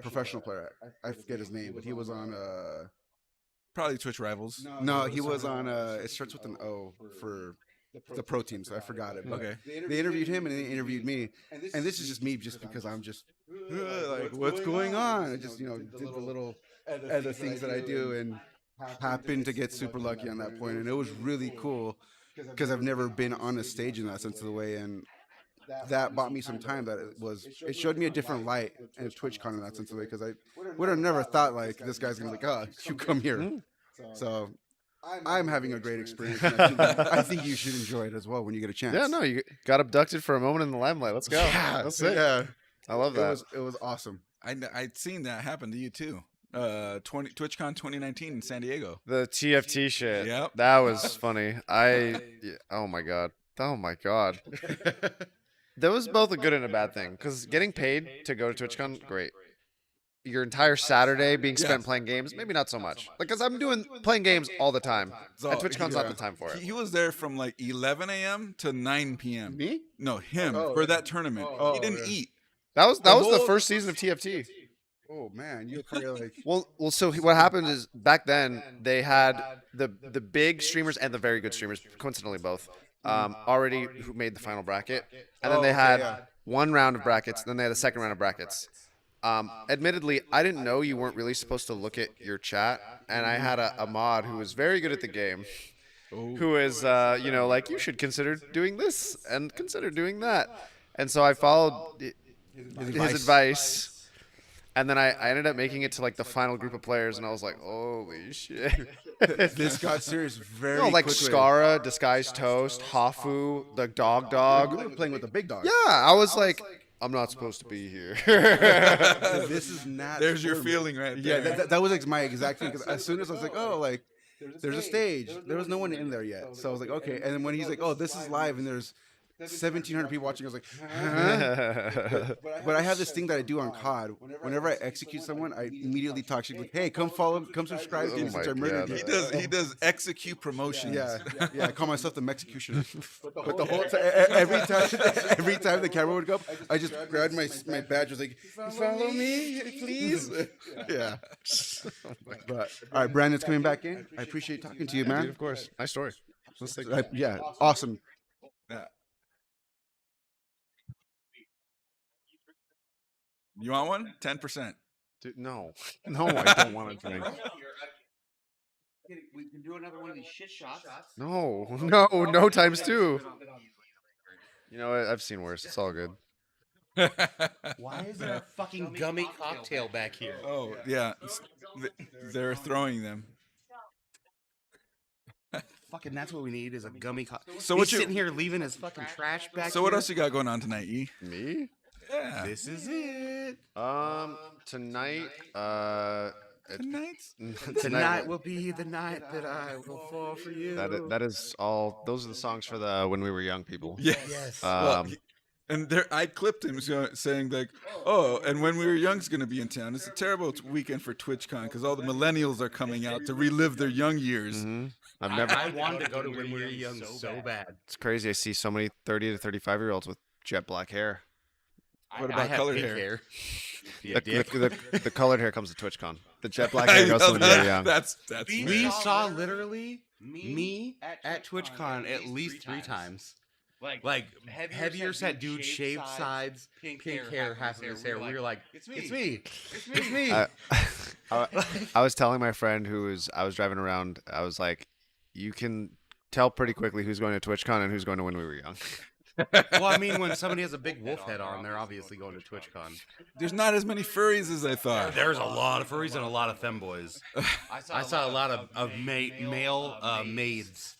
S5: professional player. I forget his name, but he was on.
S1: Probably Twitch rivals.
S5: No, he was on. It starts with an O for the pro team, so I forgot it. But
S1: Okay.
S5: they interviewed him and they interviewed me, and this is just me, just because I'm just like, what's going on? I just did the little other things that I do, and happened to get super lucky on that point, and it was really cool because I've never been on a stage in that sense of the way, and that bought me some time. It showed me a different light in TwitchCon in that sense of the way, because I would have never thought like this guy's gonna be like, oh, you come here. So I'm having a great experience. And I think you should enjoy it as well when you get a chance.
S4: Yeah, no, you got abducted for a moment in the limelight. Let's go.
S5: Yeah,
S4: That's it.
S5: yeah.
S4: I love that.
S5: It was awesome.
S1: I'd seen that happen to you too. TwitchCon 2019 in San Diego.
S4: The TFT shit.
S1: Yep.
S4: That was funny. Oh my god. Oh my god. That was both a good and a bad thing, because getting paid to go to TwitchCon, great. Your entire Saturday being spent playing games, maybe not so much. Like, because I'm playing games all the time, and TwitchCon's not the time for it.
S1: He was there from like 11 a.m. to 9 p.m.
S5: Me?
S1: No, him
S5: Oh,
S1: for
S5: yeah.
S1: that tournament.
S5: Oh,
S1: he didn't
S5: yeah.
S1: eat.
S4: That was the
S1: whole-
S4: first season of TFT.
S5: Oh man, you're probably like.
S4: Well, so what happened is back then they had the big streamers and the very good streamers, coincidentally both, already who made the final bracket, and then they had one round of brackets, then they had a second round of brackets. Admittedly, I didn't know you weren't really supposed to look at your chat, and I had a mod who was very good at the game, who is like, you should consider doing this and consider doing that, and so I followed his advice. And then I ended up making it to like the final group of players, and I was like, holy shit.
S5: This got serious very
S4: like
S5: quickly.
S4: Skara, Disguised Toast, Hafu, the Dog.
S5: You were playing with the big dog.
S4: Yeah, I was like, I'm not supposed to be here.
S5: This is not.
S1: There's your
S5: for me.
S1: feeling right
S5: Yeah,
S1: there.
S5: that was like my exact thing. Because as soon as I was like, oh, like there's a stage, there was no one in there yet. So I was like, okay. And then when he's like, oh, this is live, and there's 1,700 people watching, I was like, huh? But I have this thing that I do on COD. Whenever I execute someone, I immediately talk shit like, hey, come follow, come subscribe to me since I murdered you.
S1: He does execute promotions.
S5: Yeah, yeah. I call myself the Executioner. But the whole time, every time the camera would go up, I just grabbed my badge. Was like, follow me, please. Yeah. But all right, Brandon's coming back in. I appreciate talking to you, man.
S4: Dude, of course. Nice story.
S5: Yeah, awesome.
S1: Yeah. You want one? 10%.
S4: Dude, no, I don't want to drink.
S2: We can do another one of these shit shots.
S4: No times two. You know what? I've seen worse. It's all good.
S2: Why is there a fucking gummy cocktail back here?
S1: Oh, yeah. They're throwing them.
S2: Fucking, that's what we need is a gummy cocktail.
S1: So
S2: He's
S1: what you-
S2: sitting here leaving his fucking trash back
S1: So what
S2: here.
S1: else you got going on tonight, E?
S4: Me?
S1: Yeah.
S2: This is it.
S4: Tonight,
S1: Tonight?
S2: Tonight will be the night that I will fall for you.
S4: that is all. Those are the songs for the when we were young people.
S1: Yes.
S2: Yes.
S1: And there, I clipped him saying like, "Oh, and when we were young's gonna be in town. It's a terrible weekend for TwitchCon because all the millennials are coming out to relive their young years."
S4: Mm-hmm. I've never.
S2: I wanted to go to when we were young so bad.
S4: It's crazy. I see so many 30 to 35-year-olds with jet black hair.
S1: What
S2: I
S1: about
S2: have
S1: colored
S2: pink
S1: hair?
S2: Yeah, dick.
S4: The colored hair comes to TwitchCon. The jet black hair goes to when we were young.
S1: That's
S2: We saw literally me at TwitchCon at least 3 times. Like heavier set dude, shaved sides, pink hair, half of his hair. We were like, it's me.
S4: I was telling my friend I was driving around. I was like, you can tell pretty quickly who's going to TwitchCon and who's going to when we were young.
S2: Well, I mean, when somebody has a big wolf head on, they're obviously going to TwitchCon.
S1: There's not as many furries as I thought.
S2: There's a lot of furries and a lot of femboys. I saw a lot of male maids.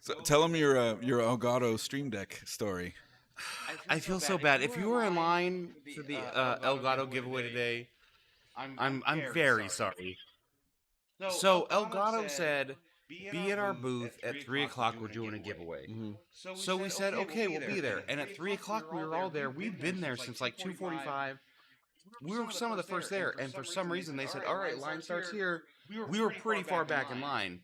S1: So tell them your Elgato Stream Deck story.
S2: I feel so bad. If you were in line for the Elgato giveaway today, I'm very sorry. So Elgato said, be at our booth at 3 o'clock. We're doing a giveaway.
S4: Mm-hmm.
S2: So we said, okay, we'll be there. And at 3 o'clock, we were all there. We've been there since like 2:45. We were some of the first there. And for some reason, they said, all right, line starts here. We were pretty far back in line.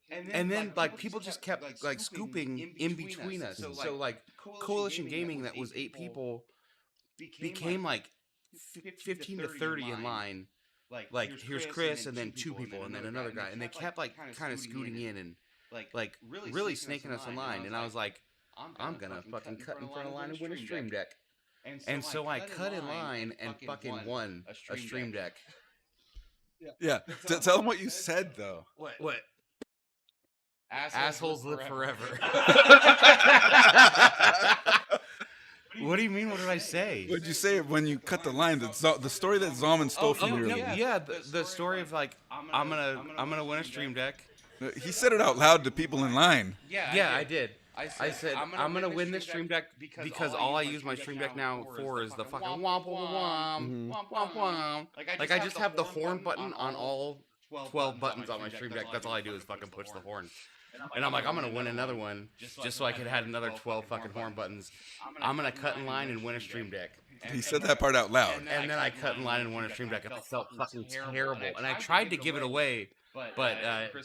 S2: And then, like, people just kept, like, scooping in between us. So, like, Coalition Gaming, that was 8 people, became, like, 15 to 30 in line. Like, here's Chris, and then 2 people, and then another guy. And they kept, like, kind of scooting in. And, like really snaking us in line, and I was like, I'm gonna fucking cut in front of line and win a stream deck. And so I cut in line and fucking won a stream deck.
S1: Yeah. Tell them what you said though.
S2: What? Assholes live forever. What do you mean? What did I say?
S1: What did you say when you cut the line? The story that Zalman stole from you earlier.
S2: Yeah, the story of like I'm gonna win a stream deck.
S1: He said it out loud to people in line.
S2: Yeah, I did. I said I'm gonna win this stream deck because all I use my stream deck now for is the fucking womp womp womp womp womp. Like I just have the horn button on all 12 buttons on my stream deck. That's all I do is fucking push the horn. And I'm like, I'm gonna win another one just so I could have another 12 fucking horn buttons. I'm gonna cut in line and win a stream deck.
S1: He said that part out loud.
S2: And then I cut in line and won a stream deck. It felt fucking terrible. And I tried to give it away, but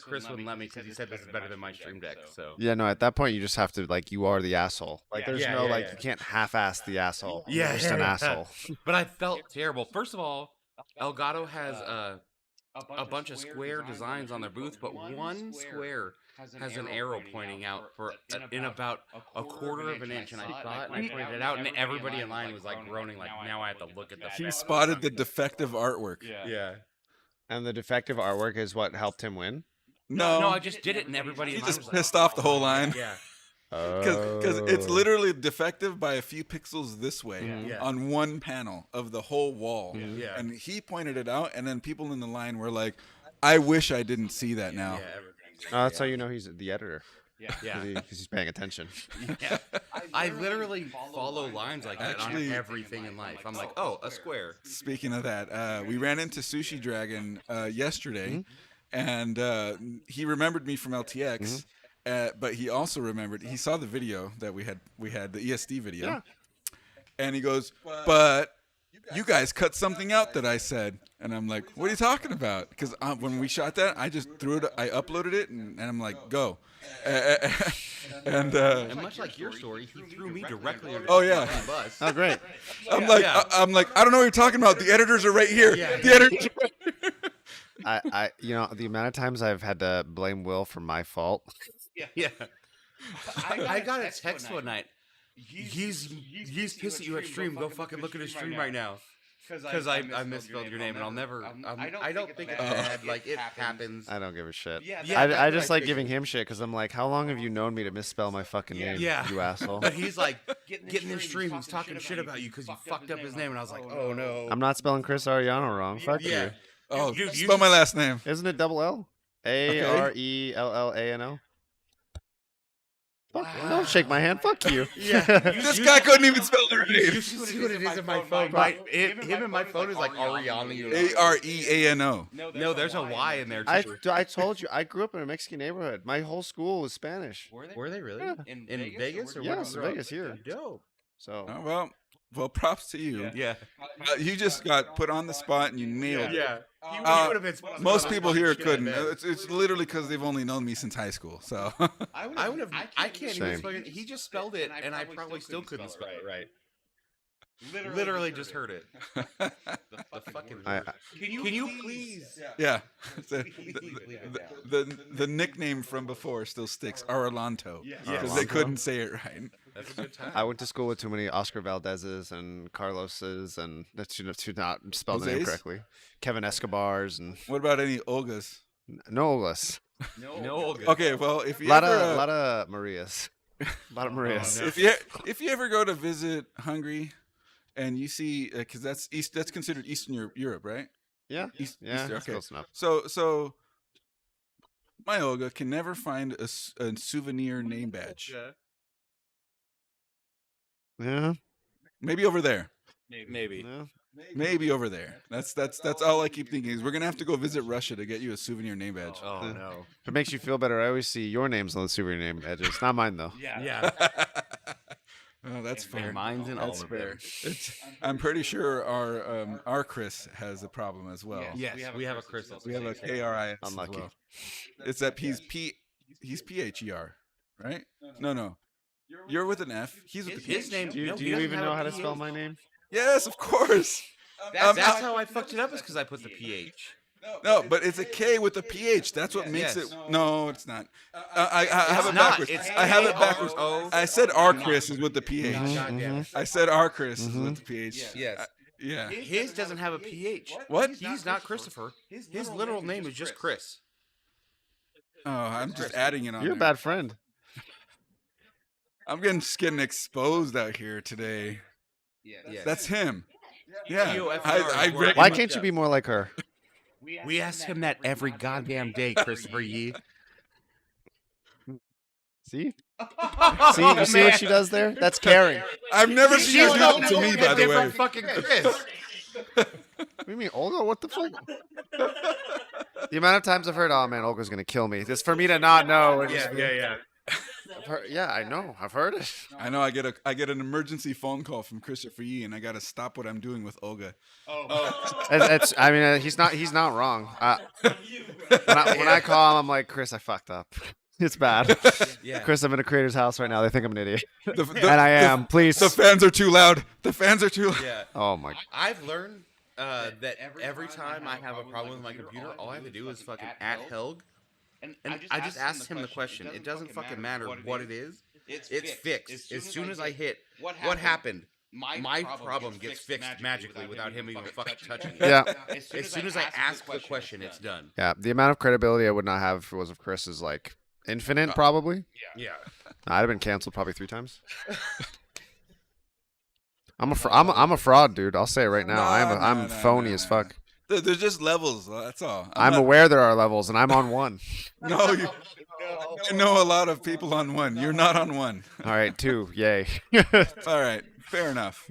S2: Chris wouldn't let me because he said this is better than my stream deck. So
S4: Yeah, no, at that point you just have to, like, you are the asshole. Like, there's
S2: Yeah,
S4: no,
S2: yeah,
S4: like,
S2: yeah.
S4: you can't half-ass the asshole.
S2: Yeah,
S4: You're just an
S2: yeah.
S4: asshole.
S2: But I felt terrible. First of all, Elgato has a bunch of square designs on their booth, but one square has an arrow pointing out for in about a quarter of an inch, and I saw it and I pointed it out, and everybody in line was like groaning, like, now I have to look at the.
S1: He spotted the defective artwork.
S2: Yeah.
S4: And the defective artwork is what helped him win?
S2: No, I just did it, and everybody
S1: He
S2: in line
S1: just
S2: was like,
S1: pissed off the whole line.
S2: Yeah.
S1: Because it's literally defective by a few pixels this way
S2: Yeah.
S1: on one panel of the whole wall.
S2: Yeah.
S1: And he pointed it out, and then people in the line were like, I wish I didn't see that now.
S2: Yeah, everything.
S4: That's how you know he's the editor.
S2: Yeah.
S4: Because he's paying attention.
S2: Yeah. I literally follow lines like that
S1: Actually-
S2: on everything in life. I'm like, oh, a square.
S1: Speaking of that, we ran into Sushi Dragon yesterday, and he remembered me from LTX, but he also remembered, he saw the video that we had the ESD video, and he goes, but you guys cut something out that I said. And I'm like, what are you talking about? Because when we shot that, I just threw it, I uploaded it, and I'm like, go. And
S2: much like your story, he threw me directly under
S1: Oh,
S2: the
S1: yeah.
S2: fucking bus.
S4: Oh, great.
S1: I'm like, I'm like, I don't know what you're talking about. The editors are right here.
S2: Yeah.
S1: The editors are right here.
S4: I you know, the amount of times I've had to blame Will for my fault.
S2: Yeah. I got a text one night. He's pissed at you at stream. Go fucking look at his stream right now. Because I misspelled your name, and I'll never. I don't think it's bad. Like, it happens.
S4: I don't give a shit.
S2: Yeah,
S4: I
S2: that's what
S4: just
S2: I
S4: like
S2: figured.
S4: giving him shit because I'm like, how long have you known me to misspell my fucking name,
S2: Yeah.
S4: you asshole?
S2: But he's like, getting his stream, he's talking shit about you because you fucked up his name. And I was like, oh no.
S4: I'm not spelling Chris Ariano wrong. Fuck
S2: Yeah.
S4: you.
S1: Oh,
S2: You-
S1: spell my last name.
S4: Isn't it double L? Arellano? Fuck, don't shake my hand. Fuck you.
S2: Yeah.
S1: This guy couldn't even spell their
S2: You
S1: name.
S2: should see what it is in my phone. Him and my phone is like Ariana.
S1: Areano.
S2: No, there's a Y in there
S4: I
S2: too.
S4: told you, I grew up in a Mexican neighborhood. My whole school was Spanish.
S2: Were they really?
S4: Yeah.
S2: In Vegas? Or
S4: Yes,
S2: where?
S4: Vegas here.
S2: Dope.
S4: So
S1: Oh, well, props to you.
S2: Yeah.
S1: You just got put on the spot and you nailed it.
S2: Yeah.
S1: Most people here couldn't. It's literally because they've only known me since high school. So
S2: I would have. I can't even
S4: Same.
S2: spell it. He just spelled it, and I probably still couldn't spell it right. Literally just heard it. The fucking.
S4: I-
S2: Can you please?
S1: yeah, the nickname from before still sticks. Aralanto. Because they
S4: Aralanto.
S1: couldn't say it right.
S2: That's a good time.
S4: I went to school with too many Oscar Valdez's and Carlos's and to not spell the name
S1: Jose's?
S4: correctly. Kevin Escobar's and
S1: What about any Olgas?
S4: Nolas.
S2: No.
S1: Okay, well, if
S4: A
S1: you
S4: lot
S1: ever,
S4: of Marias. A lot of Marias.
S2: no.
S1: if you ever go to visit Hungary, and you see, because that's considered Eastern Europe, right?
S4: Yeah.
S1: East,
S4: Yeah,
S1: Eastern,
S4: that's
S1: okay.
S4: close enough.
S1: So my Olga can never find a souvenir name badge.
S4: Yeah.
S1: Maybe over there.
S2: Maybe.
S4: Yeah.
S1: Maybe over there. That's all I keep thinking is we're gonna have to go visit Russia to get you a souvenir name badge.
S2: Oh no.
S4: If it makes you feel better, I always see your names on the souvenir name badges. Not mine though.
S2: Yeah.
S1: Oh, that's fair.
S2: And mine's in all
S1: That's
S2: of
S1: fair.
S2: them.
S1: I'm pretty sure our Chris has a problem as well.
S2: Yes, we have a Chris.
S1: We have a KRIS
S4: Unlucky.
S1: as well. It's that he's PHER, right? No. You're with an F. He's with the
S2: His
S1: PH.
S2: name.
S4: Do you,
S2: no,
S4: do
S2: he
S4: you
S2: doesn't
S4: even
S2: have
S4: know
S2: a
S4: how to
S2: PH.
S4: spell my name?
S1: Yes, of course.
S2: That's how I fucked it up, is because I put the PH.
S1: No, but it's a K with a PH. That's what makes
S2: Yes.
S1: it. No, it's not. I have it
S2: not.
S1: backwards.
S2: It's
S1: I have it backwards.
S2: A-R-O.
S1: I said R Chris is with the PH.
S2: God damn it.
S1: I said R Chris is with the PH.
S2: Yes.
S1: Yeah.
S2: His doesn't have a PH.
S1: What?
S2: He's not Christopher. His literal name is just Chris.
S1: Oh, I'm just adding it on.
S4: You're a
S1: there.
S4: bad friend.
S1: I'm getting exposed out here today.
S2: Yes.
S1: That's him. Yeah.
S2: TOFR
S1: I
S2: is where-
S1: reckon-
S4: Why can't you be more like her?
S2: We ask him that every goddamn day, Christopher Yee.
S4: See? See? You see what she does there? That's caring.
S1: I've never seen
S2: She's
S1: that happen to
S2: no
S1: me,
S2: more
S1: by the way.
S2: different fucking Chris.
S4: What do you mean, Olga? What the fuck? The amount of times I've heard, oh man, Olga's gonna kill me. This for me to not know.
S2: Yeah.
S4: Yeah, I know. I've heard it.
S1: I know. I get an emergency phone call from Christopher Yee, and I got to stop what I'm doing with Olga.
S4: I mean, he's not wrong. When I call him, I'm like, Chris, I fucked up. It's bad.
S2: Yeah.
S4: Chris, I'm in a creator's house right now. They think I'm an idiot,
S1: The-
S4: and I am. Please.
S1: The fans are too loud. The fans are too loud.
S2: Yeah.
S4: Oh my.
S2: I've learned that every time I have a problem with my computer, all I have to do is fucking @Helg, and I just ask him the question. It doesn't fucking matter what it is. It's fixed. As soon as I hit what happened, my problem gets fixed magically without him even fucking touching it.
S4: Yeah.
S2: As soon as I ask the question, it's done.
S4: Yeah. The amount of credibility I would not have if it was of Chris is like infinite, probably.
S2: Yeah.
S4: I'd have been canceled probably 3 times. I'm a fraud, dude. I'll say it right now. I'm phony as fuck.
S1: There's just levels. That's all.
S4: I'm
S1: not-
S4: aware there are levels, and I'm on 1.
S1: No, you know a lot of people on 1. You're not on 1.
S4: All right, 2. Yay.
S1: All right, fair enough.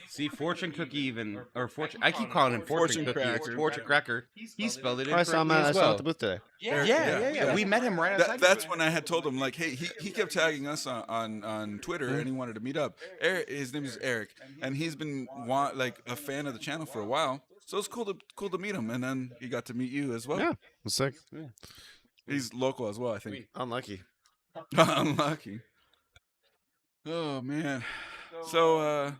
S2: See, fortune cookie even or fortune. I keep calling him fortune cookie. It's
S1: cracker.
S2: fortune cracker. He spelled it
S4: I saw him
S2: incorrectly
S4: at,
S2: as
S4: I saw him
S2: well.
S4: at the booth today.
S2: Yeah. We met him right outside.
S1: That's when I had told him, like, hey, he kept tagging us on Twitter, and he wanted to meet up. His name is Eric, and he's been like a fan of the channel for a while. So it's cool to meet him, and then he got to meet you as well.
S4: Yeah, it's sick.
S1: He's local as well, I think.
S4: Unlucky.
S1: Unlucky. Oh man. So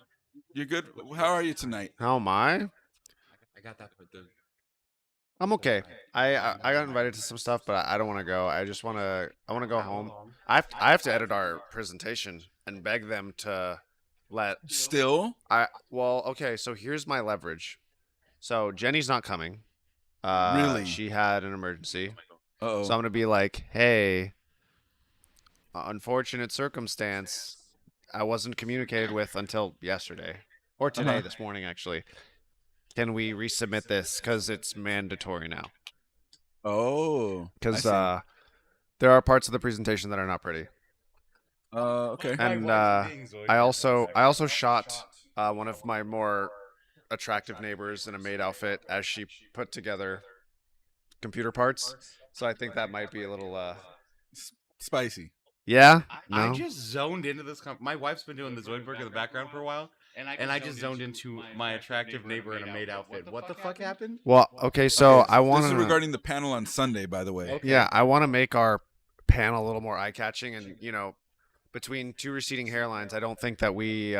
S1: you're good. How are you tonight?
S4: How am I?
S2: I got that part.
S4: I'm okay. I got invited to some stuff, but I don't want to go. I want to go home. I have to edit our presentation and beg them to let.
S1: Still?
S4: Well, okay. So here's my leverage. So Jenny's not coming.
S1: Really?
S4: She had an emergency.
S1: Uh-oh.
S4: So I'm gonna be like, hey, unfortunate circumstance. I wasn't communicated with until yesterday or today, this morning actually. Can we resubmit this because it's mandatory now?
S1: Oh.
S4: Because
S1: I
S4: there are parts of the presentation that are not pretty.
S1: okay.
S4: And I also shot one of my more attractive neighbors in a maid outfit as she put together computer parts. So I think that might be a little
S1: Spicy.
S4: yeah.
S2: I
S4: No.
S2: just zoned into this. My wife's been doing the Zoidberg in the background for a while, and I just zoned into my attractive neighbor in a maid outfit. What the fuck happened?
S4: Well, okay. So I
S1: This
S4: want
S1: is
S4: to.
S1: regarding the panel on Sunday, by the way.
S4: Yeah, I want to make our panel a little more eye-catching, and between 2 receding hairlines, I don't think that we.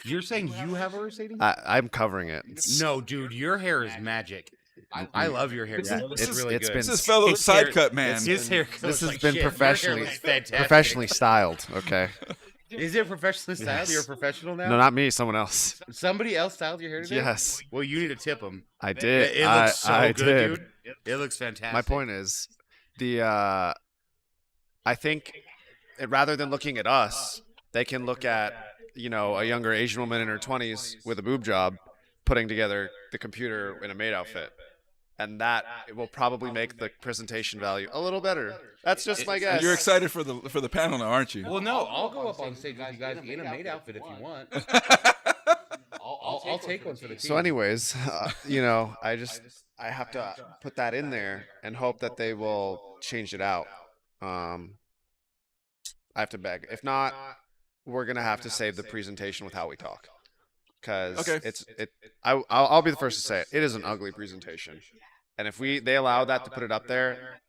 S2: You're saying you have a receding?
S4: I'm covering it.
S2: No, dude, your hair is magic. I love your hair.
S4: Yeah,
S2: It's really
S4: it's
S2: good.
S4: been-
S1: This is fellow
S2: His
S1: side
S2: hair-
S1: cut man.
S2: His hair.
S4: This has
S2: like
S4: been
S2: shit. Your hair looks fantastic.
S4: professionally styled. Okay.
S2: Is it professionally styled?
S4: Yes.
S2: You're a professional now.
S4: No, not me. Someone else.
S2: Somebody else styled your hair today.
S4: Yes,
S2: Well, you need to tip them.
S4: I did.
S2: It looks so
S4: I
S2: good,
S4: did.
S2: dude. It looks fantastic.
S4: My point is, I think rather than looking at us, they can look at a younger Asian woman in her 20s with a boob job putting together the computer in a maid outfit, and that it will probably make the presentation value a little better. That's just my guess.
S1: You're excited for the panel now, aren't you?
S2: Well, no, I'll go up on stage with you guys in a maid outfit if you want. I'll take one for the team.
S4: So, anyways, I have to put that in there and hope that they will change it out. I have to beg. If not, we're gonna have to save the presentation with how we talk, because
S1: Okay.
S4: I'll be the first to say it. It is an ugly presentation, and if they allow that to put it up there,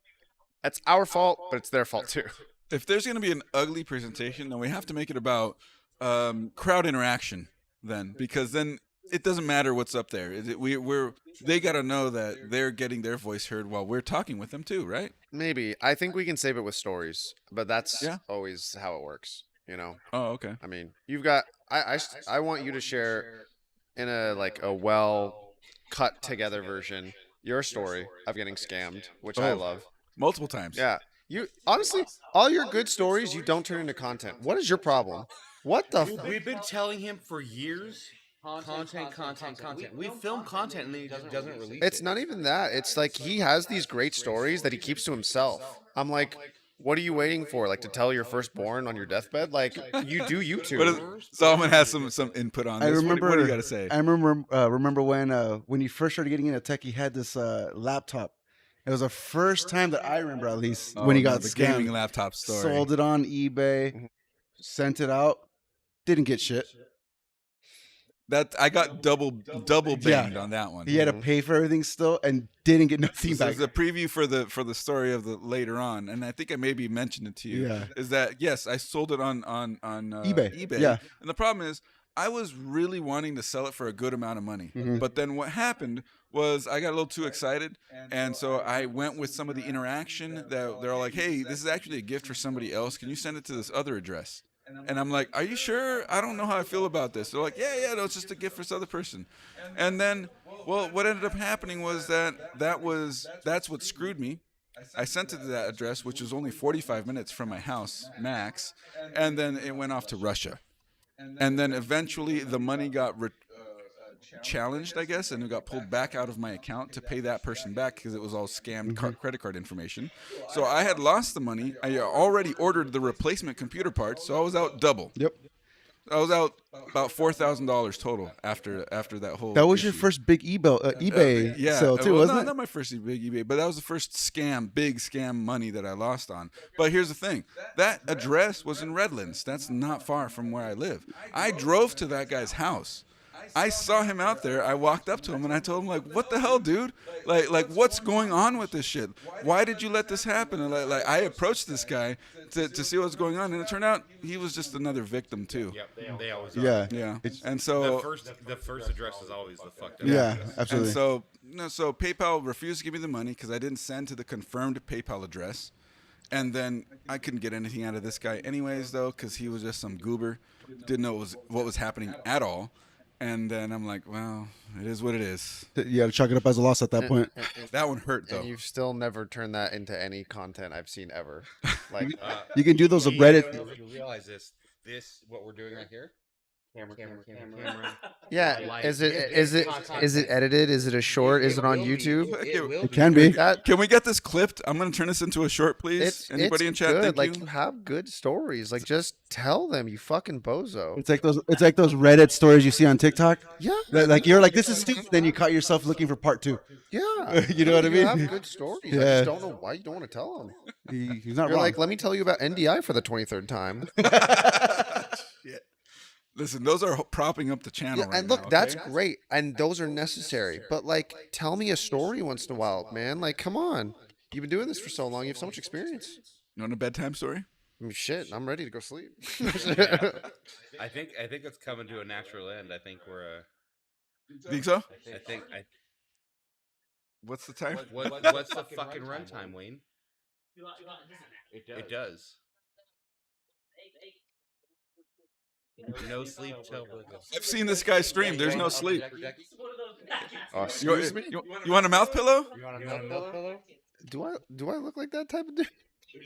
S4: it's our fault, but it's their fault too.
S1: If there's going to be an ugly presentation, then we have to make it about crowd interaction then, because then it doesn't matter what's up there. They got to know that they're getting their voice heard while we're talking with them too, right?
S4: Maybe. I think we can save it with stories, but that's
S1: Yeah.
S4: always how it works, you know?
S1: Oh, okay.
S4: I mean, you've got, I want you to share in a, like, a well cut together version your story of getting scammed, which I
S1: Oh.
S4: love.
S1: Multiple times.
S4: Yeah. You, honestly, all your good stories, you don't turn into content. What is your problem? What the fuck?
S2: We've been telling him for years. Content. We film content and then he just doesn't release it.
S4: It's not even that. It's like he has these great stories that he keeps to himself. I'm like, what are you waiting for? Like to tell your firstborn on your deathbad? Like you do YouTube.
S1: What is, Solomon has some input on this.
S5: I remember.
S1: What do you got to say?
S5: I remember when you first started getting into tech, he had this laptop. It was the first time that I remember, at least, when he got
S1: the
S5: scammed.
S1: gaming laptop story.
S5: Sold it on eBay, sent it out, didn't get shit.
S1: That I got double banged on that one.
S5: He had to pay for everything still and didn't get nothing
S1: This
S5: back.
S1: is a preview for the story of the later on, and I think I maybe mentioned it to you.
S5: Yeah.
S1: Is that yes? I sold it on eBay.
S5: Yeah.
S1: And the problem is, I was really wanting to sell it for a good amount of money, but then what happened was I got a little too excited, and so I went with some of the interaction that they're all like, "Hey, this is actually a gift for somebody else. Can you send it to this other address?" And I'm like, "Are you sure? I don't know how I feel about this." They're like, "Yeah, no, it's just a gift for this other person." And then, well, what ended up happening was that's what screwed me. I sent it to that address, which was only 45 minutes from my house, max, and then it went off to Russia. And then eventually the money got challenged, I guess, and it got pulled back out of my account to pay that person back because it was all scammed credit card information. So I had lost the money. I already ordered the replacement computer parts, so I was out double.
S5: Yep.
S1: I was out about $4,000 total after that whole.
S5: That was your
S1: issue.
S5: first big eBay
S1: Yeah,
S5: sale too,
S1: well,
S5: wasn't it?
S1: Not my first big eBay, but that was the first big scam money that I lost on. But here's the thing: that address was in Redlands. That's not far from where I live. I drove to that guy's house. I saw him out there. I walked up to him and I told him, like, "What the hell, dude? Like, what's going on with this shit? Why did you let this happen?" And like I approached this guy to see what's going on, and it turned out he was just another victim too.
S2: Yep, they always are.
S5: Yeah.
S1: Yeah, and
S2: The
S1: so
S2: first address is always the fucked up.
S5: Yeah,
S2: address.
S5: absolutely.
S1: and so PayPal refused to give me the money because I didn't send to the confirmed PayPal address. And then I couldn't get anything out of this guy anyways, though, because he was just some goober, didn't know what was happening at all. And then I'm like, well, it is what it is.
S5: You got to chalk it up as a loss at that point.
S1: That one hurt, though.
S4: And you've still never turned that into any content I've seen ever. Like,
S5: You can do those on Reddit.
S2: You realize this what we're doing right here? Camera.
S4: yeah, is it edited? Is it a short? Is it on YouTube?
S5: It can be.
S4: That
S1: Can we get this clipped? I'm going to turn this into a short, please. Anybody in chat?
S4: good.
S1: Thank
S4: Like
S1: you.
S4: you have good stories. Like just tell them, you fucking bozo.
S5: It's like those Reddit stories you see on TikTok.
S4: Yeah,
S5: Like you're like, this is stupid. Then you caught yourself looking for part 2.
S4: yeah.
S5: You know what I
S4: You
S5: mean?
S4: have good stories. I
S5: Yeah.
S4: just don't know why you don't want to tell them.
S5: He's not
S4: You're
S5: wrong.
S4: like, let me tell you about NDI for the 23rd time.
S1: Listen, those are propping up the channel
S4: Yeah,
S1: right
S4: and look,
S1: now,
S4: that's
S1: okay?
S4: great, and those are necessary. But like, tell me a story once in a while, man. Like, come on, you've been doing this for so long. You have so much experience.
S1: You want a bedtime story?
S4: I mean, shit, I'm ready to go sleep.
S2: I think it's coming to a natural end. I think we're.
S1: Think so?
S2: I think.
S1: What's the time?
S2: What's the fucking runtime, Wayne? It does. No sleep till.
S1: I've seen this guy stream. There's no sleep.
S4: Oh,
S1: You,
S4: excuse me.
S1: you want a mouth pillow?
S2: You want a milk pillow?
S4: Do I look like that type of dude?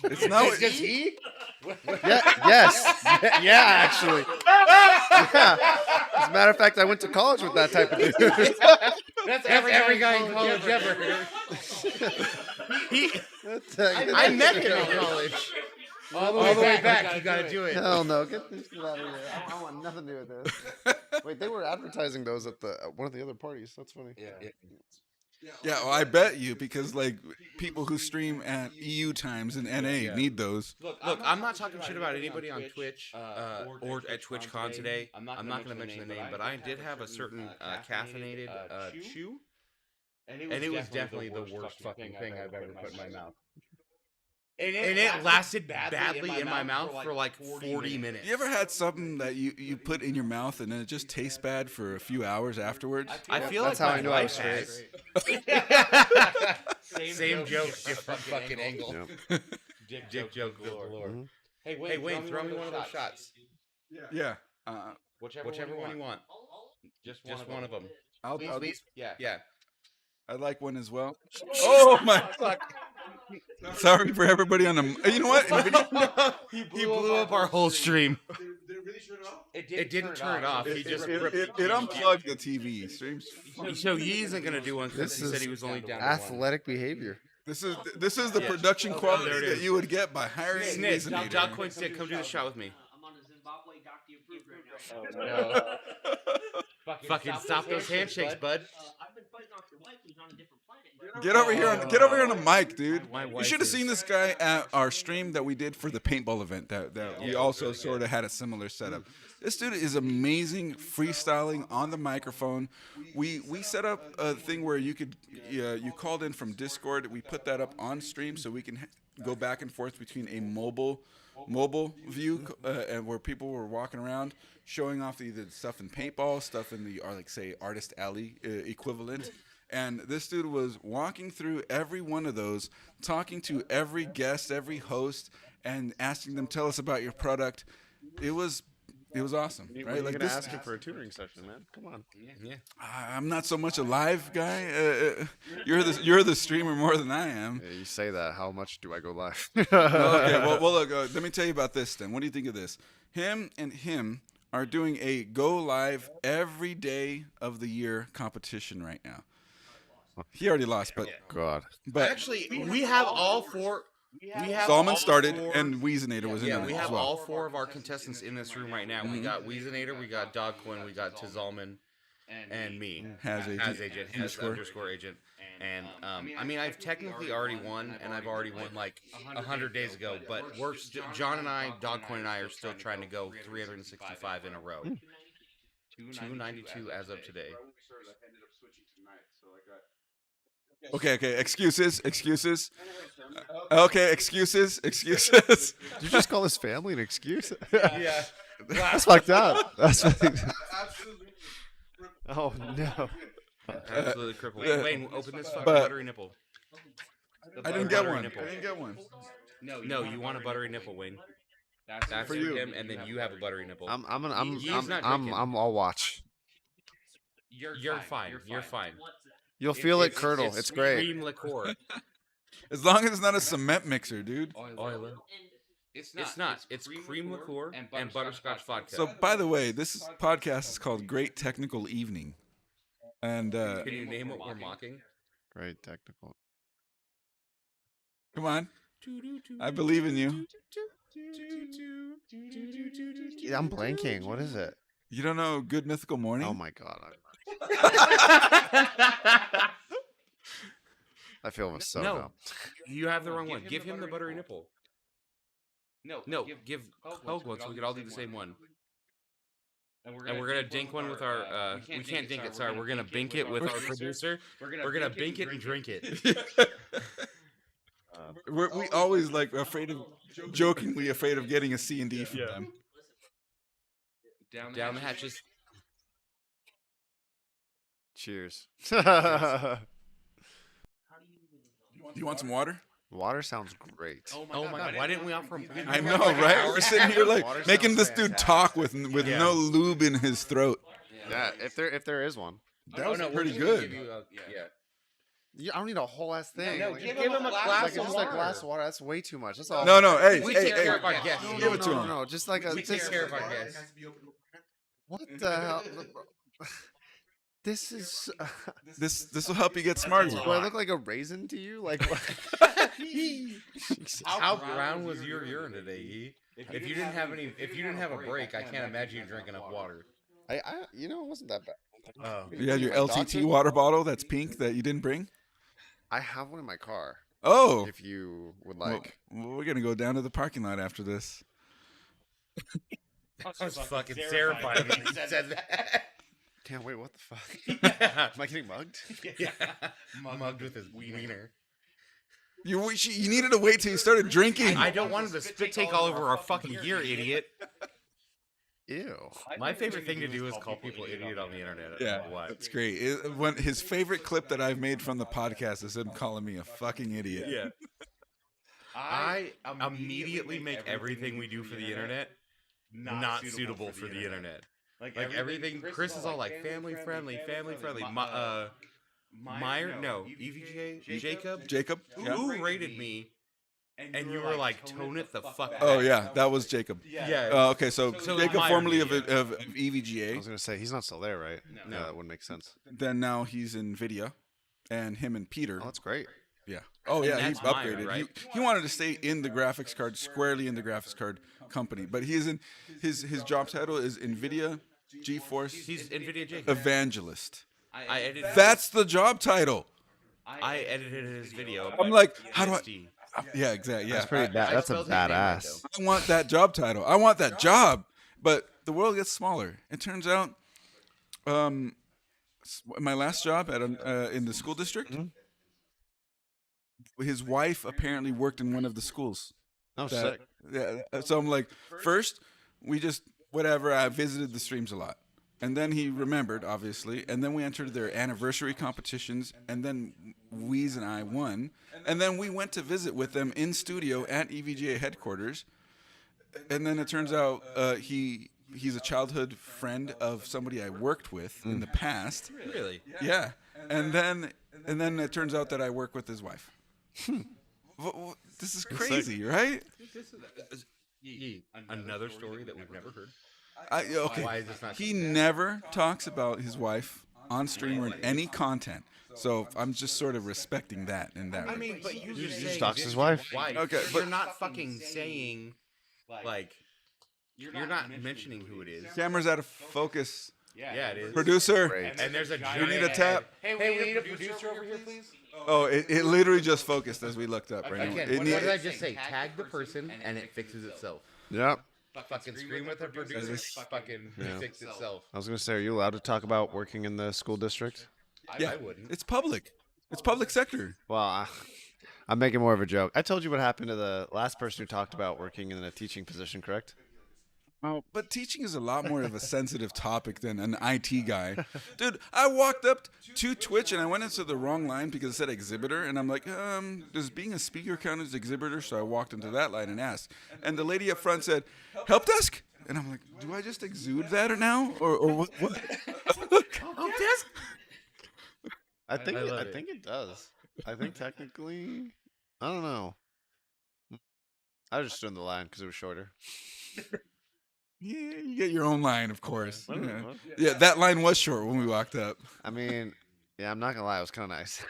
S1: It's not.
S2: Does he?
S4: Yeah. Yes. Yeah. Actually. Yeah. As a matter of fact, I went to college with that type of dude.
S2: That's every guy in college ever. I met him in college. All the way back. You gotta do it.
S4: Hell no! Get this shit out of here. I don't want nothing to do with this. Wait, they were advertising those at one of the other parties. That's funny.
S2: Yeah.
S1: Yeah, well, I bet you because like people who stream at EU times in NA need those.
S2: Look, I'm not talking shit about anybody on Twitch or at TwitchCon today. I'm not going to mention the name, but I did have a certain caffeinated chew, and it was definitely the worst fucking thing I've ever put in my mouth. And it lasted badly in my mouth for like 40 minutes.
S1: You ever had something that you put in your mouth and then it just tastes bad for a few hours afterwards?
S2: I feel
S4: That's
S2: like
S4: how
S2: my
S4: I knew I was
S2: wife
S4: straight.
S2: has. Same joke, different fucking angle.
S4: Yep.
S2: Dick joke galore.
S4: Mhm.
S2: Hey Wayne, throw me one of those shots.
S1: Yeah.
S2: Whichever one you want. Just one of them.
S1: I'll,
S2: Yeah.
S1: I'd like one as well. Oh my fuck! Sorry for everybody on the. You know what?
S2: He blew up our whole stream. It didn't turn it off. He just
S1: It unplugged the TV. Streams.
S2: So he isn't gonna do one because
S4: This
S2: he said
S4: is
S2: he was only down to
S4: athletic behavior.
S1: This is the production quality
S2: there it
S1: that
S2: is.
S1: you would get by hiring a
S2: Snitch,
S1: Reasonator.
S2: Doc Coin Stick, come do the shot with me.
S3: I'm on a Zimbabwe doctor approved right now.
S2: Fucking stop those handshakes, bud.
S3: I've been fighting off your wife who's on a different planet.
S1: Get over here on the mic, dude.
S2: My
S1: You
S2: wife
S1: should have
S2: is-
S1: seen this guy at our stream that we did for the paintball event. That we also sort of had a similar setup. This dude is amazing, freestyling on the microphone. We set up a thing where you could you called in from Discord. We put that up on stream so we can go back and forth between a mobile view and where people were walking around showing off either stuff in paintball, stuff in the say Artist Alley equivalent. And this dude was walking through every one of those, talking to every guest, every host, and asking them, "Tell us about your product." It was awesome,
S4: When
S1: right?
S4: are you
S1: Like
S4: gonna
S1: this.
S4: ask him for a tutoring session, man? Come on.
S1: I'm not so much a live guy. You're the streamer more than I am.
S4: Yeah, you say that. How much do I go live?
S1: Okay, well look. Let me tell you about this then. What do you think of this? Him are doing a go live every day of the year competition right now. He already lost, but
S2: Actually, we have all four.
S1: Solomon started and Weezenator was in
S2: Yeah,
S1: on
S2: we
S1: it as
S2: have
S1: well.
S2: all four of our contestants in this room right now. We got Weezenator, we got Dogcoin, we got Tizalman, and me.
S1: Has agent,
S2: underscore agent. And I mean, I've technically already won, and I've already won like 100 days ago. But John and I, Dogcoin and I, are still trying to go 365 in a row. 292 as of today.
S1: Okay, excuses. Okay, excuses.
S4: Did you just call his family an excuse?
S2: Yeah.
S4: That's fucked up. That's fucked up. Oh no.
S2: Absolutely crippled. Wayne, open this fucking
S1: but-
S2: buttery nipple.
S1: I didn't get
S2: Buttery
S1: one.
S2: nipple.
S1: I didn't get one.
S2: No, you want a buttery nipple, Wayne. That's
S1: For
S2: for
S1: you.
S2: him, and then you have a buttery nipple.
S4: I'll watch.
S2: You're fine. You're fine.
S4: You'll feel it
S2: It's-
S4: curdle. It's great.
S2: Cream liqueur.
S1: As long as it's not a cement mixer, dude.
S2: Oiler. It's not. It's cream liqueur and butterscotch vodka.
S1: So, by the way, this podcast is called Great Technical Evening. And
S2: can you name what we're mocking?
S4: Great technical.
S1: come on, I believe in you.
S4: Yeah, I'm blanking. What is it?
S1: You don't know Good Mythical Morning?
S4: Oh my god. I feel so
S2: No.
S4: dumb.
S2: You have the wrong one. Give him the buttery nipple. No, give Hogue one so we could all do the same one. And we're gonna dink one with our. We can't dink it. Sorry, we're gonna bink it with our producer. We're gonna bink it and drink it.
S1: We always jokingly afraid of getting a C and D from them.
S2: Down the hatches.
S4: Cheers.
S1: Do you want some water?
S4: Water sounds great.
S2: Oh my god! Why didn't we offer him?
S1: I know, right? We're sitting here
S4: Water
S1: making
S4: sounds
S1: this dude
S4: fantastic.
S1: talk with no lube in his throat.
S4: Yeah, if there is one.
S1: That was
S2: we're
S1: pretty
S2: just gonna
S1: good.
S2: give you a- yeah.
S4: Yeah, I don't need a whole ass thing.
S2: No,
S4: Like,
S2: give him a glass
S4: like,
S2: of
S4: just like
S2: water.
S4: glass of water. That's way too much. That's all.
S1: No, hey,
S2: We
S1: hey,
S2: take
S1: hey.
S2: care of our guests.
S4: No,
S1: Give
S4: no,
S1: it to
S4: no,
S1: him.
S4: no, just like a.
S2: We take
S4: just-
S2: care of our guests.
S4: What the hell? This is.
S1: This will help you get smarter.
S4: Do I look like a raisin to you? Like.
S2: How brown was your urine today, E? If you didn't have a break, I can't imagine you drinking enough water.
S4: It wasn't that bad.
S2: Oh.
S1: You had your
S4: My dog
S1: LTT
S4: took-
S1: water bottle that's pink that you didn't bring?
S4: I have one in my car.
S1: Oh.
S4: If you would
S1: Well,
S4: like.
S1: we're going to go down to the parking lot after this.
S2: I was fucking terrified when he said that.
S4: Damn, wait, what the fuck?
S2: Yeah.
S4: Am I getting mugged?
S2: Yeah. Mugged with his wiener.
S1: You needed to wait till you started drinking.
S2: I don't want him to spit take all over our fucking gear, idiot.
S4: Ew.
S2: My favorite thing to do is call people idiot on the internet.
S1: Yeah, that's great. When his favorite clip that I've made from the podcast is him calling me a fucking idiot.
S2: Yeah. I immediately make everything we do for the internet not suitable for the internet. Like everything, Chris is all like family friendly. Meyer, no, EVJ,
S1: Jacob. Yeah.
S2: who rated me, and you were like, tone it the fuck down.
S1: Oh yeah, that was Jacob.
S2: Yeah.
S1: Okay, so Jacob,
S2: Meyer
S1: formerly of
S2: did,
S4: I
S1: EVGA,
S4: was gonna say he's not still there, right?
S2: No.
S4: Yeah, that wouldn't make sense.
S1: then now he's in Nvidia, and him and Peter.
S4: Oh, that's great.
S1: Yeah. Oh yeah, he's
S2: that's Meyer,
S1: upgraded.
S2: right?
S1: He wanted to stay in the graphics card, squarely in the graphics card company, but he is in his job title is Nvidia GeForce
S2: He's NVIDIA Jacob.
S1: Evangelist.
S2: I edited.
S1: That's the job title.
S2: I edited his video.
S1: I'm like, how do I?
S2: USD.
S1: Yeah, exactly. Yeah,
S4: That's pretty bad.
S2: I
S4: That's a
S2: spelled his name right,
S4: badass.
S1: I want that job title. I want that job. But the world gets smaller. It turns out, my last job at in the school district, his wife apparently worked in one of the schools.
S4: Oh,
S1: that-
S4: sick.
S1: Yeah. So I'm like, first, we just whatever. I visited the streams a lot, and then he remembered, obviously, and then we entered their anniversary competitions, and then Weez and I won, and then we went to visit with them in studio at EVGA headquarters, and then it turns out he's a childhood friend of somebody I worked with in the past.
S2: Really?
S1: Yeah, and then it turns out that I work with his wife. This is crazy, right?
S2: Another story that we've never heard.
S1: Okay.
S2: Why is this not?
S1: He never talks about his wife on stream or in any content. So I'm just sort of respecting that in that.
S2: I
S1: regard.
S2: mean, but you just
S4: just
S2: say
S4: talks his wife.
S1: Okay,
S2: You're
S1: but-
S2: not fucking saying like you're not mentioning who it is.
S1: Camera's out of focus.
S2: Yeah, it is.
S1: Producer.
S4: Great.
S2: And there's a
S1: We need a tap.
S2: Hey, we need a producer over here, please.
S1: Oh, it literally just focused as we looked up right now.
S2: Again,
S1: It
S2: what
S1: need-
S2: did I just say? Tag the person and it fixes itself.
S4: Yep.
S2: Fucking scream with the producer. Fucking fix itself.
S4: I was gonna say, are you allowed to talk about working in the school district?
S1: yeah,
S2: I wouldn't.
S1: it's public. It's public sector.
S4: Well, I'm making more of a joke. I told you what happened to the last person who talked about working in a teaching position, correct?
S1: Oh, but teaching is a lot more of a sensitive topic than an IT guy. Dude, I walked up to Twitch and I went into the wrong line because it said exhibitor. And I'm like, does being a speaker count as exhibitor? So I walked into that line and asked. And the lady up front said, help desk? And I'm like, do I just exude that or now? Or what?
S2: Help desk?
S4: I think
S2: love
S4: I
S2: it.
S4: think it does. I think technically, I don't know. I was just doing the line because it was shorter.
S1: Yeah, you get your own line, of course.
S4: What?
S1: Yeah.
S4: What?
S1: Yeah, that line was short when we walked up.
S4: I mean, yeah, I'm not gonna lie, it was kind of nice.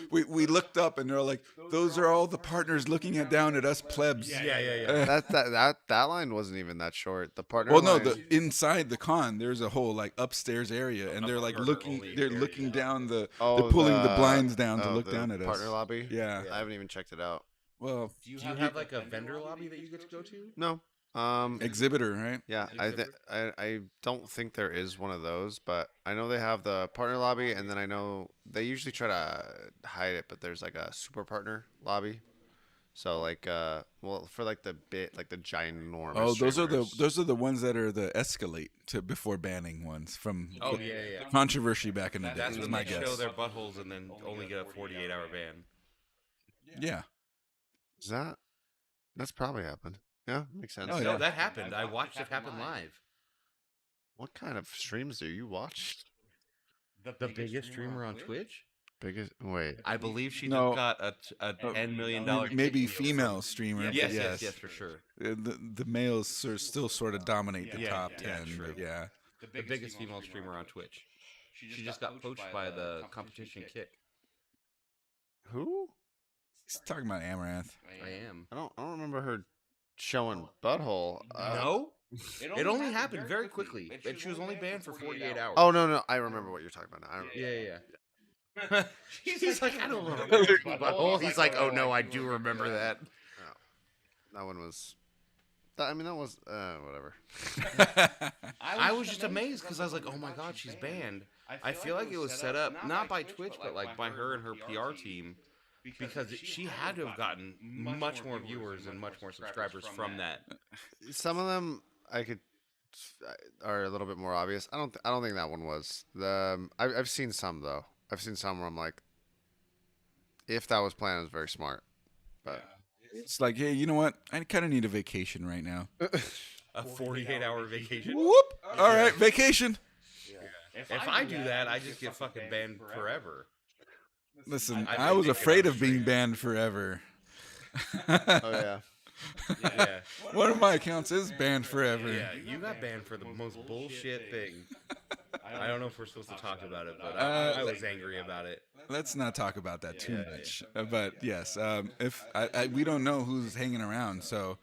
S1: we looked up and they're like, those are all the partners looking down at us plebs.
S2: Yeah.
S4: that line wasn't even that short. The partner.
S1: Well, no,
S4: line-
S1: the inside the con, there's a whole like upstairs area, and they're like
S2: Partner
S1: looking,
S2: only
S1: they're
S2: area.
S1: looking down the,
S4: Oh,
S1: they're pulling the blinds down to
S4: oh,
S1: look
S4: the
S1: down at us.
S4: partner lobby.
S1: Yeah.
S4: I haven't even checked it out.
S1: Well,
S2: Do you have like a vendor lobby that you get to go to?
S4: No.
S1: exhibitor, right?
S4: Yeah, I don't think there is one of those, but I know they have the partner lobby, and then I know they usually try to hide it, but there's like a super partner lobby. So like, well, for like the ginormous.
S1: Oh, those
S4: streamers.
S1: are the ones that are the escalate to before banning ones from
S2: Oh
S1: the
S2: yeah.
S1: controversy back in the day.
S2: That's
S1: Is
S2: when
S1: my
S2: they show
S1: guess.
S2: their buttholes and then only get a 48-hour ban.
S1: Yeah.
S4: Is that's probably happened. Yeah, makes sense.
S1: Oh,
S2: No,
S1: yeah.
S2: that happened. I watched it happen live.
S4: What kind of streams do you watch?
S2: The biggest streamer on Twitch?
S4: Biggest. Wait.
S2: I believe she
S1: No.
S2: just got a $10 million.
S1: Maybe
S2: kick deal.
S1: female streamer. but
S2: Yes, for sure.
S1: The males still sort of dominate the
S2: Yeah,
S1: top
S2: yeah,
S1: 10.
S2: true.
S1: But yeah.
S2: The biggest female streamer on Twitch. She just got poached by the competition kick.
S4: Who?
S1: He's talking about Amaranth.
S2: I am.
S4: I don't remember her showing butthole.
S2: No? It only happened very quickly. And she was only banned for 48 hours.
S4: Oh no, I remember what you're talking about now.
S2: Yeah. He's like, I don't remember. Butthole. He's like, oh no, I do remember that.
S4: That one was. That was whatever.
S2: I was just amazed because I was like, oh my god, she's banned. I feel like it was set up, not by Twitch, but like by her and her PR team. because she had to have gotten much more viewers and much more subscribers from that.
S4: Some of them I could are a little bit more obvious. I don't think that one was. I've seen some though. I've seen some where I'm like, if that was planned, it was very smart. But
S1: It's like, hey, you know what? I kind of need a vacation right now.
S2: A 48-hour vacation.
S1: Whoop! All right, vacation.
S2: If I do that, I just get fucking banned forever.
S1: Listen,
S2: I've
S1: I
S2: been
S1: was
S2: thinking
S1: afraid
S2: of
S1: of being
S2: streaming.
S1: banned forever.
S4: oh yeah,
S2: Yeah.
S1: One of my accounts is banned forever.
S2: Yeah, you got banned for the most bullshit thing. I don't know if we're supposed to talk about it, but I was angry about it.
S1: Let's not talk about that too much. But yes, if we don't know who's hanging around, so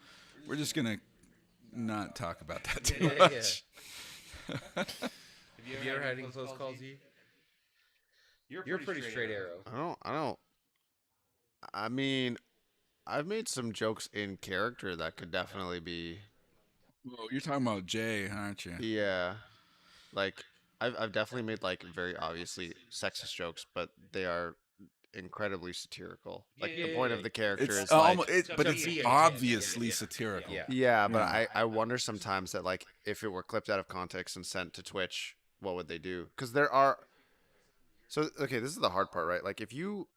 S1: we're just gonna not talk about that too much.
S2: Have you ever had any close calls, E? You're a pretty straight arrow.
S4: I don't. I mean, I've made some jokes in character that could definitely be.
S1: Well, you're talking about Jay, aren't you?
S4: Yeah, like I've definitely made like very obviously sexist jokes, but they are incredibly satirical. Like the point of the character
S1: It's
S4: is like,
S1: but it's
S2: be a kid.
S1: obviously satirical.
S2: Yeah.
S4: yeah, but I wonder sometimes that like if it were clipped out of context and sent to Twitch, what would they do? Because there are. So okay, this is the hard part, right? Like if you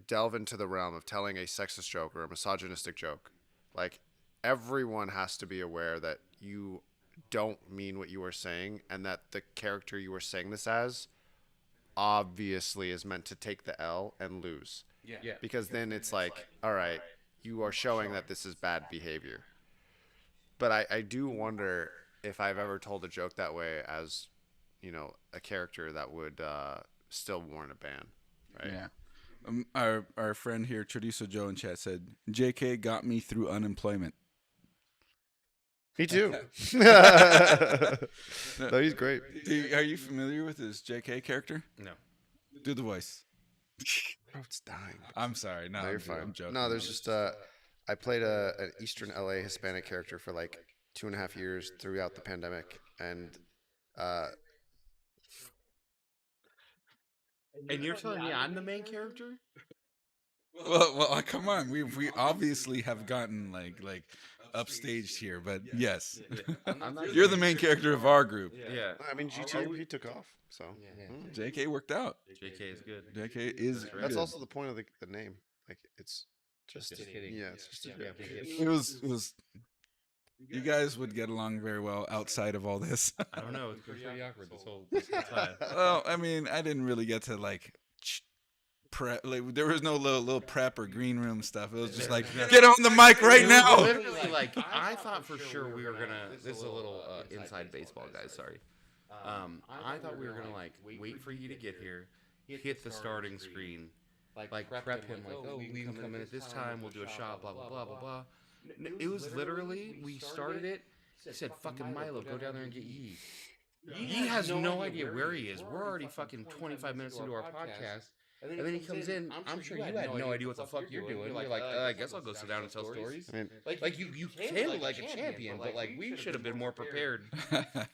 S4: delve into the realm of telling a sexist joke or a misogynistic joke, like everyone has to be aware that you don't mean what you are saying, and that the character you are saying this as obviously is meant to take the L and lose.
S2: Yeah.
S4: Because then it's like, all right, you are showing that this is bad behavior. But I do wonder if I've ever told a joke that way as, you know, a character that would still warrant a ban, right?
S1: Yeah. Our friend here, Tradiso Joe in chat, said, JK got me through unemployment.
S4: Me too. No, he's great.
S1: Are you familiar with his JK character?
S2: No.
S1: Do the voice.
S4: Oh, it's dying.
S1: I'm sorry. No,
S4: No, you're
S1: I'm
S4: fine.
S1: joking.
S4: No, there's just I played an Eastern LA Hispanic character for like 2.5 years throughout the pandemic, and
S2: And you're telling me I'm the main character?
S1: Well, come on. We obviously have gotten like upstaged here, but yes,
S2: I'm not
S1: you're the main character of our group.
S2: Yeah.
S4: I mean GTE took off, so
S1: JK worked out.
S2: JK is good.
S1: JK is.
S4: that's
S1: good.
S4: also the point of the name. Like it's
S2: Just kidding.
S4: yeah, it's just a joke.
S1: It was. You guys would get along very well outside of all this.
S2: I don't know. It's pretty awkward this whole time.
S1: Well, I mean, I didn't really get to like prep. Like, there was no little prep or green room stuff. It was just like, get on the mic right now.
S2: Literally, like, I thought for sure we were gonna. This is a little inside baseball, guys. Sorry. I thought we were gonna like wait for you to get here, hit the starting screen, like prep him, like, oh, we can come in at this time. We'll do a shot. Blah blah blah blah blah. It was literally we started it. He said, "Fucking Milo, go down there and get Yee." Yee has no idea where he is. We're already fucking 25 minutes into our podcast. And then he comes in. I'm sure you had no idea what the fuck you're doing. You're like, I guess I'll go sit down and tell stories.
S4: I mean,
S2: Like you came like a champion, but like we should have been more prepared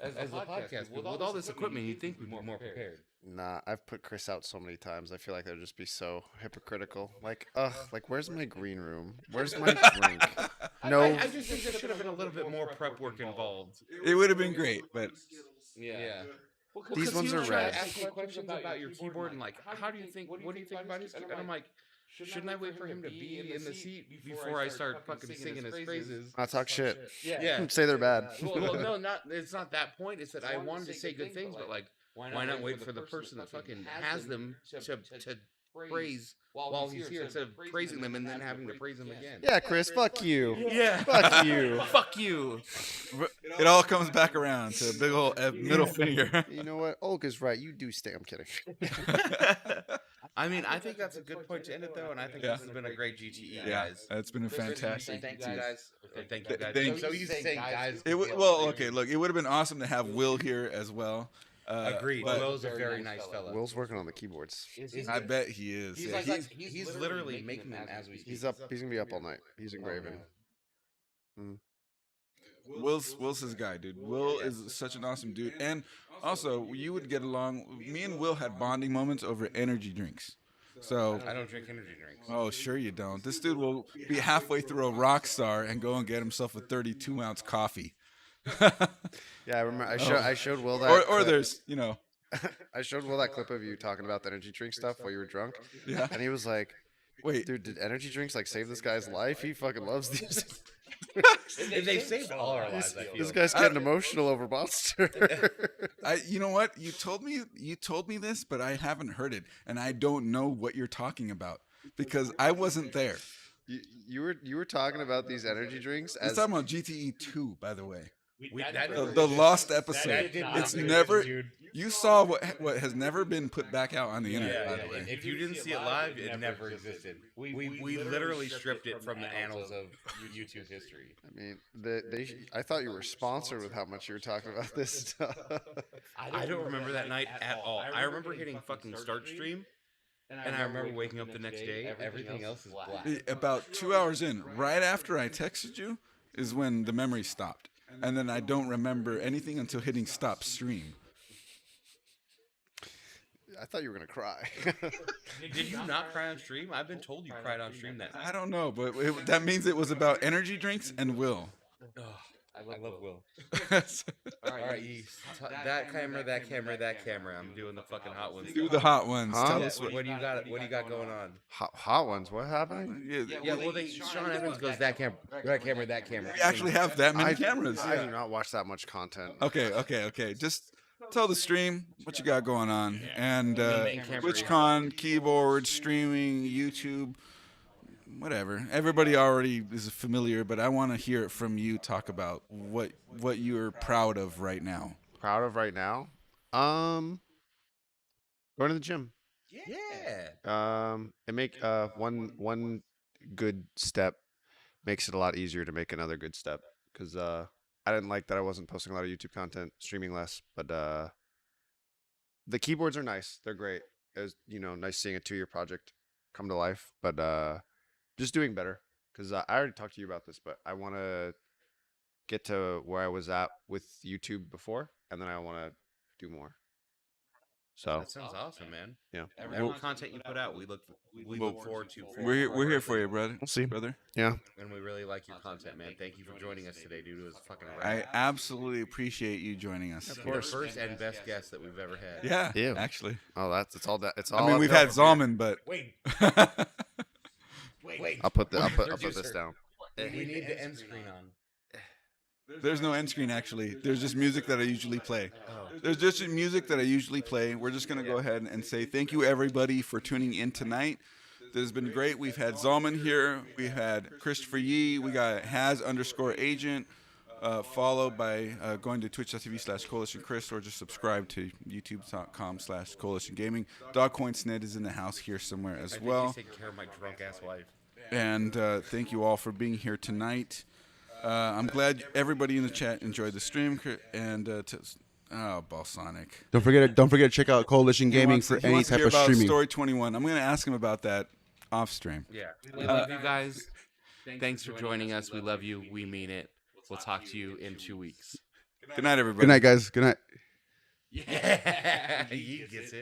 S2: as a podcast. With all this equipment, you'd think we'd be more prepared.
S4: nah, I've put Chris out so many times. I feel like that would just be so hypocritical. Like, like where's my green room? Where's my drink? No,
S2: I just think there should have been a little bit more prep work involved.
S1: It would have been great, but
S2: Yeah. Well,
S4: These
S2: 'cause
S4: ones
S2: he
S4: are
S2: was trying
S4: red.
S2: to ask me questions about your keyboard and like, what do you think about his keyboard? And I'm like, shouldn't I wait for him to be in the seat before I start fucking singing his praises?
S4: I talk shit.
S2: Yeah.
S4: Say they're bad.
S2: Well, no, it's not that point. It's that I wanted to say good things, but like, why not wait for the person that fucking has them to praise while he's here instead of praising them and then having to praise them again?
S4: Yeah, Chris, fuck you.
S2: Yeah.
S4: Fuck you.
S2: Fuck you.
S1: it all comes back around to a big old middle finger.
S4: You know what? Olga's right. You do stay. I'm kidding.
S2: I mean, I think that's a good point to end it, though, and I think this has been a great GTE,
S1: Yeah,
S2: guys.
S1: it's been a fantastic.
S2: Thank you guys. Thank you guys.
S1: Thank-
S2: So you saying guys?
S1: Well, okay, look, it would have been awesome to have Will here as well.
S2: Agreed.
S1: but
S2: Will's a very nice fella.
S4: Will's working on the keyboards.
S1: I bet he is.
S2: He's,
S1: Yeah,
S2: like, he's literally making them as we speak.
S4: He's up. He's gonna be up all night. He's engraving.
S1: Will's his guy, dude. Will is such an awesome dude, and also you would get along. Me and Will had bonding moments over energy drinks. So,
S2: I don't drink energy drinks.
S1: oh, sure you don't. This dude will be halfway through a rock star and go and get himself a 32-ounce coffee.
S4: Yeah, I remember. I showed Will that.
S1: or
S4: clip.
S1: there's,
S4: I showed Will that clip of you talking about the energy drink stuff while you were drunk.
S1: Yeah.
S4: And he was like,
S1: wait,
S4: "Dude, did energy drinks like save this guy's life? He fucking loves these."
S2: They saved all our lives. I feel.
S4: This guy's getting emotional over Monster.
S1: you know what? You told me this, but I haven't heard it, and I don't know what you're talking about because I wasn't there.
S4: You were talking about these energy drinks
S1: It's
S4: as
S1: talking about GTE 2, by the way.
S2: That
S1: The lost episode.
S2: did not
S1: It's
S2: exist,
S1: never.
S2: dude.
S1: You saw what has never been put back out on the internet. By the way,
S2: If you didn't see it live, it never existed. We literally stripped it from the annals of YouTube history.
S4: I mean, I thought you were sponsored with how much you were talking about this stuff.
S2: I don't remember that night at all. I remember hitting fucking start stream, and I remember waking up the next day. Everything else is black.
S1: about 2 hours in, right after I texted you, is when the memory stopped, and then I don't remember anything until hitting stop stream.
S4: I thought you were gonna cry.
S2: Did you not cry on stream? I've been told you cried on stream that night.
S1: I don't know, but that means it was about energy drinks and Will.
S2: I love Will. All right, that camera, that camera, that camera. I'm doing the fucking hot ones.
S1: Do the hot ones.
S4: Huh?
S1: Tell
S2: Yeah,
S1: us what.
S2: what do you got? What do you got going on?
S4: Hot ones. What happened?
S2: Yeah, well, Sean Evans goes that camera, that camera, that camera.
S1: We actually have that many cameras.
S4: I
S1: Yeah.
S4: do not watch that much content.
S1: Okay. Just tell the stream what you got going on, and
S2: main camera.
S1: TwitchCon, keyboard, streaming, YouTube, whatever. Everybody already is familiar, but I want to hear it from you. Talk about what you're proud of right now.
S4: Proud of right now. Going to the gym.
S2: Yeah.
S4: It make one good step makes it a lot easier to make another good step because I didn't like that I wasn't posting a lot of YouTube content, streaming less, but the keyboards are nice. They're great. It was, nice seeing a 2-year project come to life, but just doing better because I already talked to you about this, but I want to get to where I was at with YouTube before, and then I want to do more. So
S2: That sounds awesome, man.
S4: yeah,
S2: Every content you put out, we look forward to.
S1: We're here for you, brother.
S4: we'll see.
S1: Brother.
S4: Yeah,
S2: And we really like your content, man. Thank you for joining us today, dude. It was fucking
S1: I
S2: rad.
S1: absolutely appreciate you joining us.
S2: You're the first and best guest that we've ever had.
S1: Yeah,
S4: Ew.
S1: actually.
S4: oh, it's all that. It's all.
S1: I mean, we've had Zalman, but
S2: Wait.
S4: I'll put this down.
S2: We need the end screen on.
S1: there's no end screen actually. There's just music that I usually play. There's just music that I usually play. We're just gonna go ahead and say thank you everybody for tuning in tonight. This has been great. We've had Zalman here. We had Christopher Yee. We got Has_agent. Followed by going to twitch.tv/CoalitionChris or just subscribe to youtube.com/Coalition Gaming. Dogcoin is in the house here somewhere as well.
S2: He's taking care of my drunk ass wife.
S1: And thank you all for being here tonight. I'm glad everybody in the chat enjoyed the stream. And Balsonic.
S5: Don't forget to check out Coalition Gaming for
S1: He
S5: any
S1: wants to
S5: type
S1: hear
S5: of
S1: about
S5: streaming.
S1: Story 21. I'm going to ask him about that off stream.
S2: Yeah. We love you guys. Thanks for joining us. We love you. We mean it. We'll talk to you in 2 weeks.
S1: Good night, everybody.
S5: Good night, guys. Good night.
S2: Yeah. He gets it.